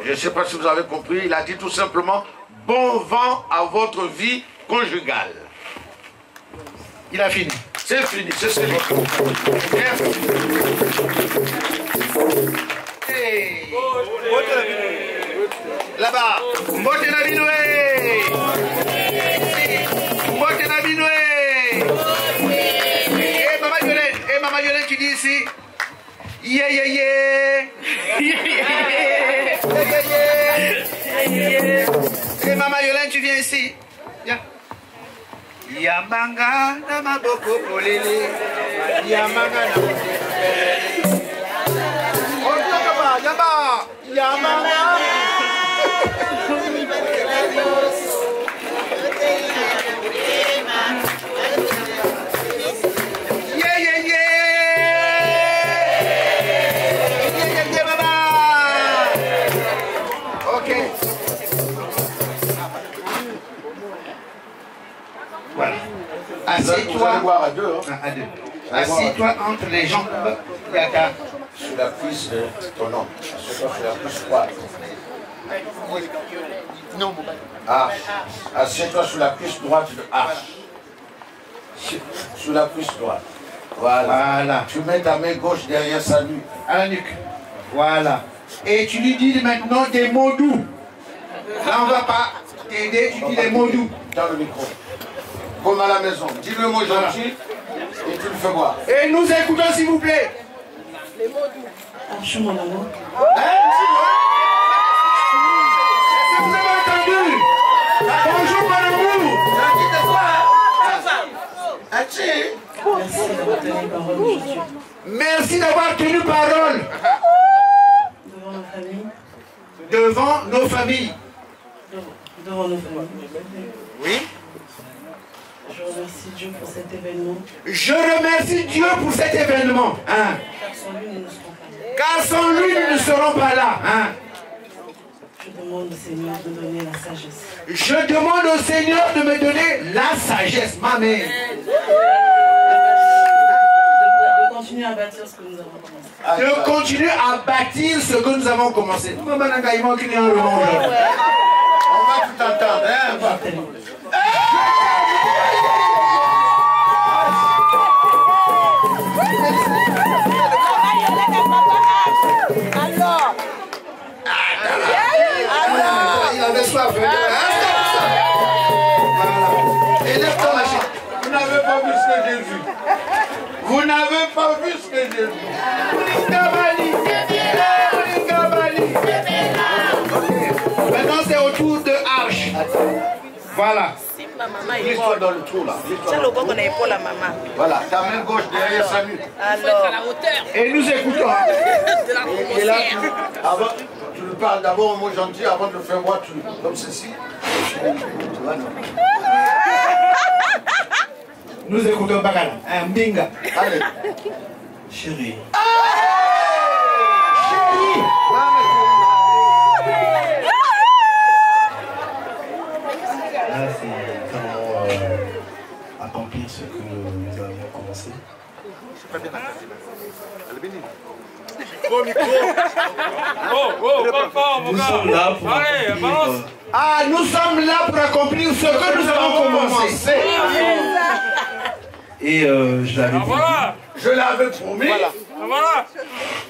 Je ne sais pas si vous avez compris, il a dit tout simplement, bon vent à votre vie conjugale. Il a fini. C'est fini, c'est scellé. Merci. Hey. Là-bas, Mbote Nabinoué. Mbote Nabinoué. Et Maman Yolène, tu dis ici. Yeah, yeah, yeah. Et Maman Yolène, tu viens ici. Viens. Yamanga na maboko polele. Yamanga na maboko. Yamanga. Voilà. Assieds-toi entre les jambes. Yaka. Sur la cuisse de ton homme. Assieds-toi sur la cuisse droite. Non. Arche. Assieds-toi sur la cuisse droite de Arche. Sur la cuisse droite. Voilà. Tu mets ta main gauche derrière sa nuque. À la nuque. Voilà. Et tu lui dis maintenant des mots doux. Là, on ne va pas t'aider, tu dis des mots doux. Dans le micro. Comme à la maison. Dis le mot gentil et tu le fais boire. Et nous écoutons, s'il vous plaît. Les mots doux. Arche, mon amour. Est-ce que vous avez entendu? Bonjour, mon amour. Merci d'avoir tenu parole aujourd'hui. Merci d'avoir tenu parole. Devant ma famille. Devant nos familles. Devant nos familles. Oui. Je remercie Dieu pour cet événement. Je remercie Dieu pour cet événement. Hein. Car sans lui, nous ne serons pas là. Car sans lui, nous ne serons pas là. Hein. Je demande au Seigneur de donner la sagesse. Je demande au Seigneur de me donner la sagesse, ma mère. De continuer à bâtir ce que nous avons commencé. De continuer à bâtir ce que nous avons commencé. On va tout entendre, hein? Alors. Il avait soif. Élève-toi, ma chérie. Vous n'avez pas vu ce que j'ai vu. Vous n'avez pas vu ce que j'ai vu. Maintenant, c'est au tour de Arche. Voilà. Ma maman est Glisse-toi dans le trou là. Tiens le bord, on a épaule à maman. Voilà, ta main gauche derrière sa nuque. Alors. À la hauteur. Et nous écoutons. Et là, tu lui parles d'abord un mot gentil avant de le faire voir comme ceci. Voilà. Nous écoutons Bakala. Un binga. Allez. Chérie. Chérie. Là, c'est comment accomplir ce que nous avions commencé. Pas bien entendu. Nous sommes là pour accomplir, Ah, nous sommes là pour accomplir ce que nous avons commencé. Et je l'avais promis. Je l'avais promis. Voilà.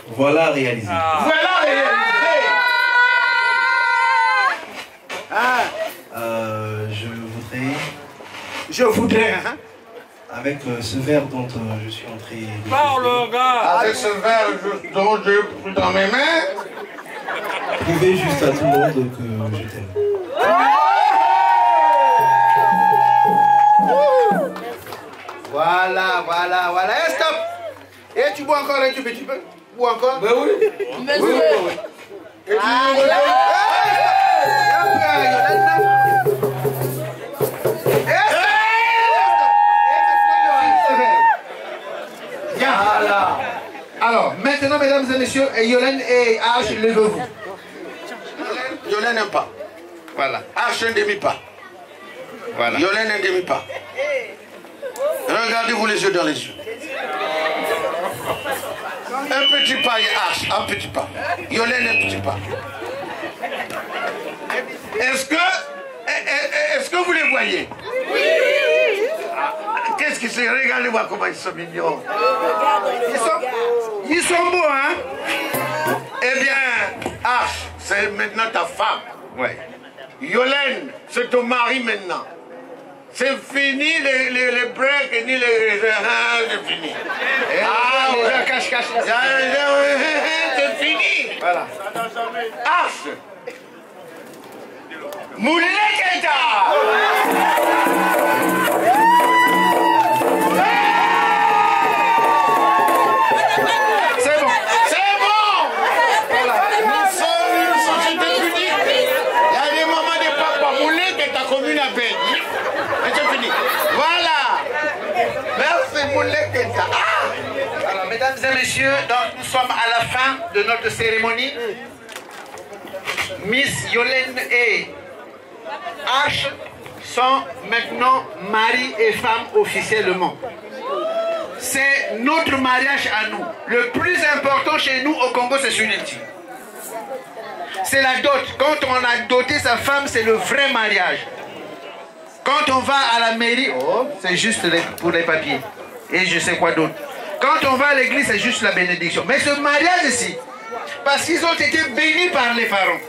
Voilà réalisé. Voilà réalisé. Je voudrais, hein, avec ce verre dont je suis entré de Parle, gars. Avec ce verre dont j'ai pris dans mes mains, prouver juste à tout le monde que je t'aime. Voilà. Et stop. Et tu bois encore un petit peu. Ou encore? Ben oui. Monsieur. Oui, oui, oui. Et tu nous regardes. Voilà. Alors, maintenant, mesdames et messieurs, Yolène et H, levez-vous. Yolène n'aime pas. Voilà. H un demi-pas. Voilà. Yolène un demi-pas. Regardez-vous les yeux dans les yeux. Un petit pas et H, un petit pas. Yolène un petit pas. Est-ce que vous les voyez? Oui. Qu'est-ce qu'ils sont? Regardez-moi comment ils sont mignons. Ils sont beaux, hein? Eh bien, H, c'est maintenant ta femme. Ouais. Yolène, c'est ton mari maintenant. C'est fini les breaks ni les... c'est fini. Ah, ouais. Cache. C'est fini. Voilà. H. Mouleketa. C'est bon. C'est bon. Voilà. Nous sommes une société publique. Il y a des mamans de papa Mouleketa comme une abeille. Et c'est fini. Voilà. Merci Mouleketa. Alors, mesdames et messieurs, donc nous sommes à la fin de notre cérémonie. Miss Yolène et H sont maintenant mari et femme officiellement. C'est notre mariage à nous. Le plus important chez nous au Congo, c'est celui-ci. C'est la dot. Quand on a doté sa femme, c'est le vrai mariage. Quand on va à la mairie, c'est juste pour les papiers. Et je sais quoi d'autre. Quand on va à l'église, c'est juste la bénédiction. Mais ce mariage ici, parce qu'ils ont été bénis par les parents.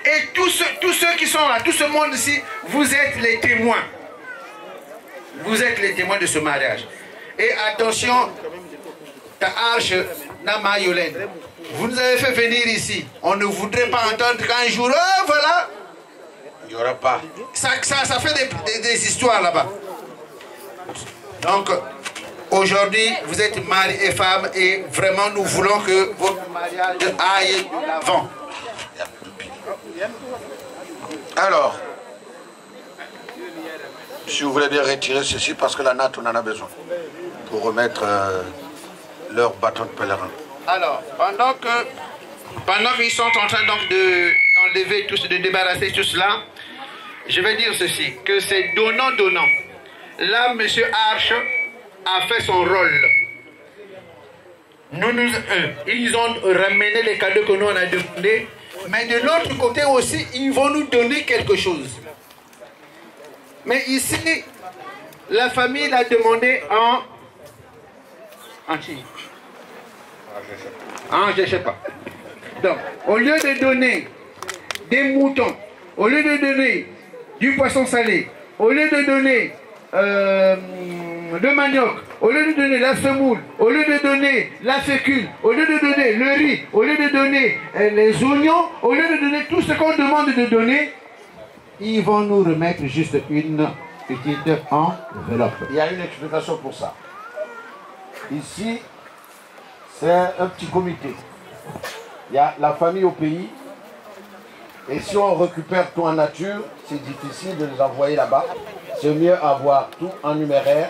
Et tous ceux qui sont là, tout ce monde ici, vous êtes les témoins. Vous êtes les témoins de ce mariage. Et attention, ta arche, Nama Yolène, vous nous avez fait venir ici. On ne voudrait pas entendre qu'un jour, oh voilà. Il n'y aura pas. Ça fait des histoires là-bas. Donc, aujourd'hui, vous êtes mari et femme et vraiment nous voulons que votre mariage aille de l'avant. Alors, si vous voulez bien retirer ceci, parce que la natte, on en a besoin, pour remettre leur bâton de pèlerin. Alors, pendant qu'ils sont en train donc d'enlever tout, de débarrasser tout cela, je vais dire ceci, que c'est donnant-donnant. Là, M. Arche a fait son rôle. Ils ont ramené les cadeaux que nous on a demandé, mais de l'autre côté aussi, ils vont nous donner quelque chose. Mais ici, la famille l'a demandé en Chine. Je ne sais pas. Donc, au lieu de donner des moutons, au lieu de donner du poisson salé, au lieu de donner le manioc, au lieu de donner la semoule, au lieu de donner la fécule, au lieu de donner le riz, au lieu de donner les oignons, au lieu de donner tout ce qu'on demande de donner, ils vont nous remettre juste une petite enveloppe. Il y a une explication pour ça. Ici, c'est un petit comité. Il y a la famille au pays. Et si on récupère tout en nature, c'est difficile de les envoyer là-bas. C'est mieux avoir tout en numéraire.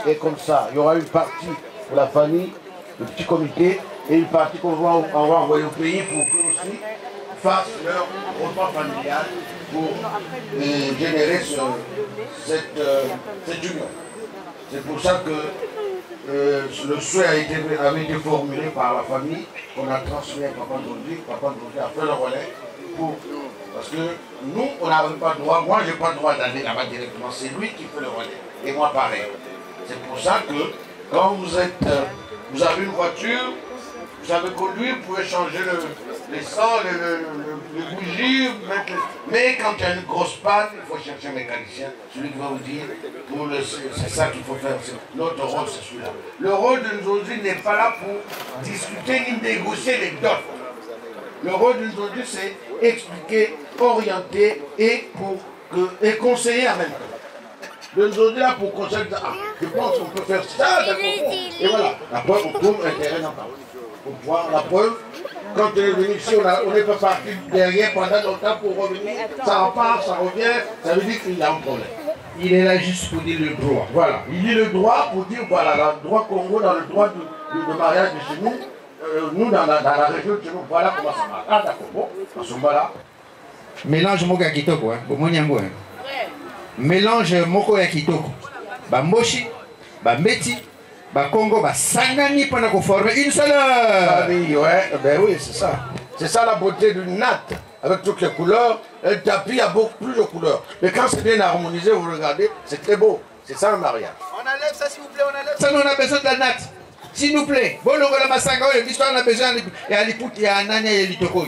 Et comme ça, il y aura une partie pour la famille, le petit comité, et une partie qu'on va envoyer au pays pour qu'eux aussi fassent leur repas familial pour générer cette union. C'est pour ça que le souhait avait été formulé par la famille, qu'on a transmis à Papa Ndondji. Papa Ndondji a fait le relais parce que nous, on n'avait pas le droit, moi je n'ai pas le droit d'aller là-bas directement, c'est lui qui fait le relais, et moi pareil. C'est pour ça que quand vous avez une voiture, vous savez conduire, vous pouvez changer l'essence, le bougie, mais quand il y a une grosse panne, il faut chercher un mécanicien, celui qui va vous dire, c'est ça qu'il faut faire, notre rôle c'est celui-là. Le rôle de Ndondji n'est pas là pour discuter ni négocier les dots. Le rôle de Ndondji c'est expliquer, orienter et conseiller en même temps. Le Ndondji là pour conseiller, je pense qu'on peut faire ça, d'accord. Et voilà, après on trouve un terrain d'entente. au point. La preuve, quand on est venu ici, on n'est pas parti derrière pendant longtemps pour revenir. Ça repart, ça revient, ça veut dire qu'il y a un problème. Il est là juste pour dire le droit. Voilà, il dit le droit pour dire, voilà, dans le droit Congo, dans le droit de mariage de chez nous, nous dans la région de chez nous, voilà comment ça marche. Ah d'accord, bon, à ce moment-là. Mélange moko ya kitoko, mélange moko ya kitoko. Ba moshi, ba meti, ba Congo, ba sangani pour former une seule. Ah oui, ouais, ben oui, c'est ça. C'est ça la beauté d'une natte, avec toutes les couleurs. Un tapis a beaucoup plus de couleurs. Mais quand c'est bien harmonisé, vous regardez, c'est très beau. C'est ça le mariage. On enlève ça s'il vous plaît, on enlève ça. Nous on a besoin de la natte. S'il nous plaît. Bon, on a masanga, l'histoire on a besoin de à l'écoute, il y a un année et l'itoko.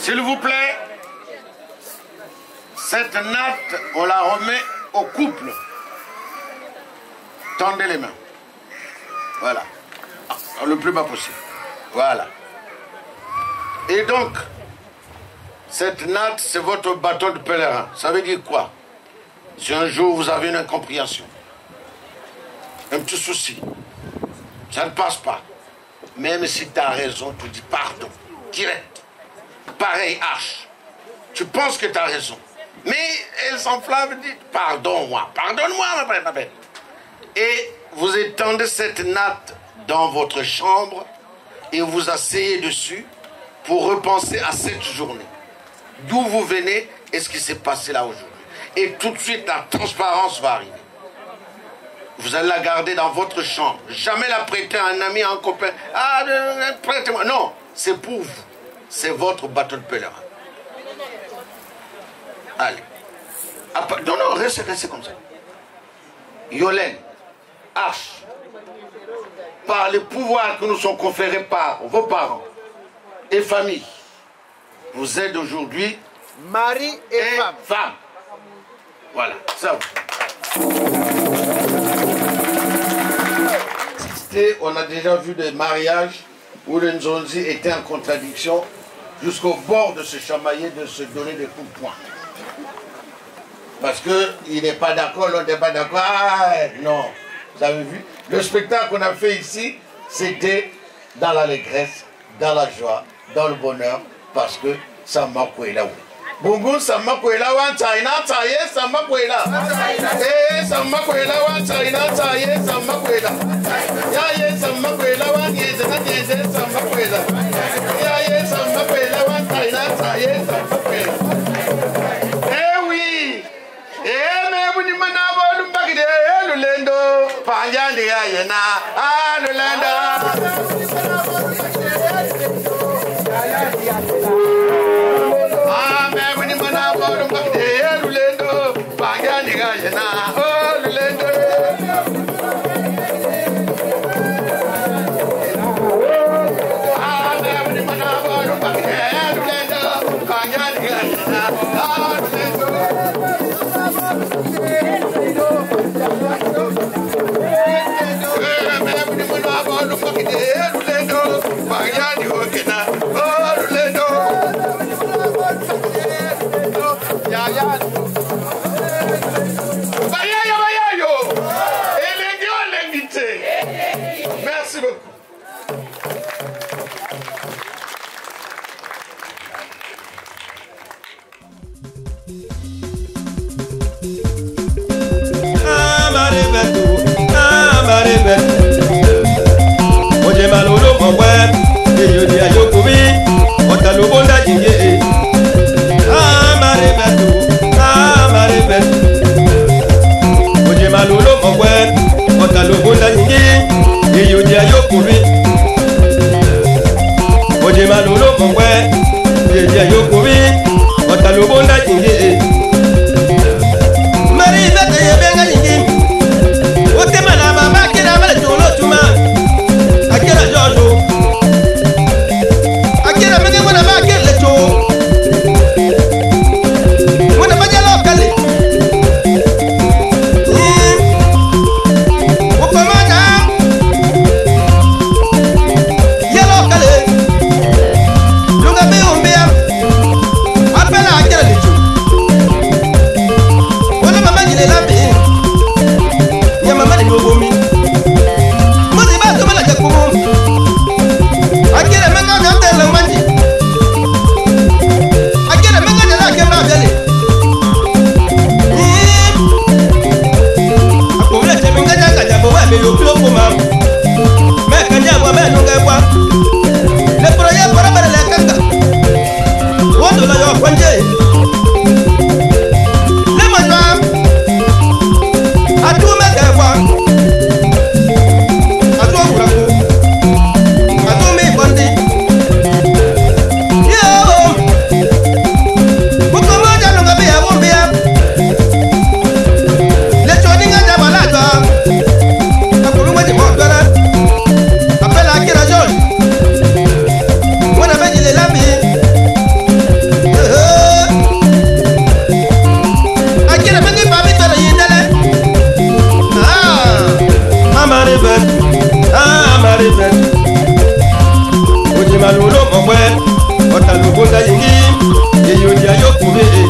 S'il vous plaît, cette natte, on la remet au couple. Tendez les mains. Voilà. Le plus bas possible. Voilà. Et donc, cette natte, c'est votre bâton de pèlerin. Ça veut dire quoi? Si un jour vous avez une incompréhension, un petit souci, ça ne passe pas. Même si tu as raison, tu dis pardon, direct. Pareil, H. Tu penses que tu as raison. Mais elle s'enflamme, dit pardonne-moi, pardonne-moi, ma belle. Et vous étendez cette natte dans votre chambre et vous asseyez dessus pour repenser à cette journée. D'où vous venez et ce qui s'est passé là aujourd'hui. Et tout de suite, la transparence va arriver. Vous allez la garder dans votre chambre. Jamais la prêter à un ami, à un copain. Ah, prêtez-moi. Non, c'est pour vous. C'est votre bâton de pèlerin. Allez. Non, non, restez comme ça. Yolène, H, par les pouvoirs que nous sont conférés par vos parents et famille, vous êtes aujourd'hui mari et femme. Voilà, ça. On a déjà vu des mariages où les Nzonzi étaient en contradiction jusqu'au bord de se chamailler, de se donner des coups de poing. Parce qu'il n'est pas d'accord, l'autre n'est pas d'accord. Ah, non, vous avez vu? Le spectacle qu'on a fait ici, c'était dans l'allégresse, dans la joie, dans le bonheur, parce que ça m'a coué là. Bungu sama kwela wan China taye sama kwela. Sama kwela wan China taye sama kwela. Ya ye sama kwela wan ye sama kwela. Ya ye sama kwela wan China taye sama kwela. Eh oui. Me buni mana bolu mbagide lulendo panjande ya yena lulendo. Lulendo, Pagani Gajana, oh Lulendo. Merci beaucoup. Oje malolo mọ̀wẹ́ èyí ò ní àyókù mi ọ̀tà ló bó ń dá jìnyé àmàlẹ́ bẹ̀tù àmàlẹ́ bẹ̀tù. Oje malolo mọ̀wẹ́ ọ̀tà ló bó ń dá jìnyé èyí ò ní àyókù mi. Oje malolo mọ̀wẹ́ èyí ò ní àyókù mi ọ̀tà ló bó ń dá jìnyé. Mari bẹ̀tẹ̀ yẹ bẹ́ẹ̀ ń gá jìnyé. O te mana mama kira mala jolo tuma. Akira jolo. Akira menge mwana ma kele jo. Mwana ma jalo kale. O komanda. Yalo kale. Lunga be umbia. Apela akira le jo. Wala mama jile lambi. Mama ni bobomi modi ba to mala jakumo akira menga na tele manji akira menga na la kemra bele akobele te menga na jabo wa be yo klopo ma me kanya wa me no ngwa le projet para para le kanga wodo la yo kwanje le manwa atu me kwa atu uraku atu me bandi yo buko moja no ngabe ya bombia le choni nga jabala jwa akuru ngati modara apela akira jol mwana beji le lambi akira mengi babi tara yindele amaribet oje malolo mọ̀wẹ́ ọ̀tà ló bó ń dá yìí yìí èyí ò ní ayọ́kùnrin.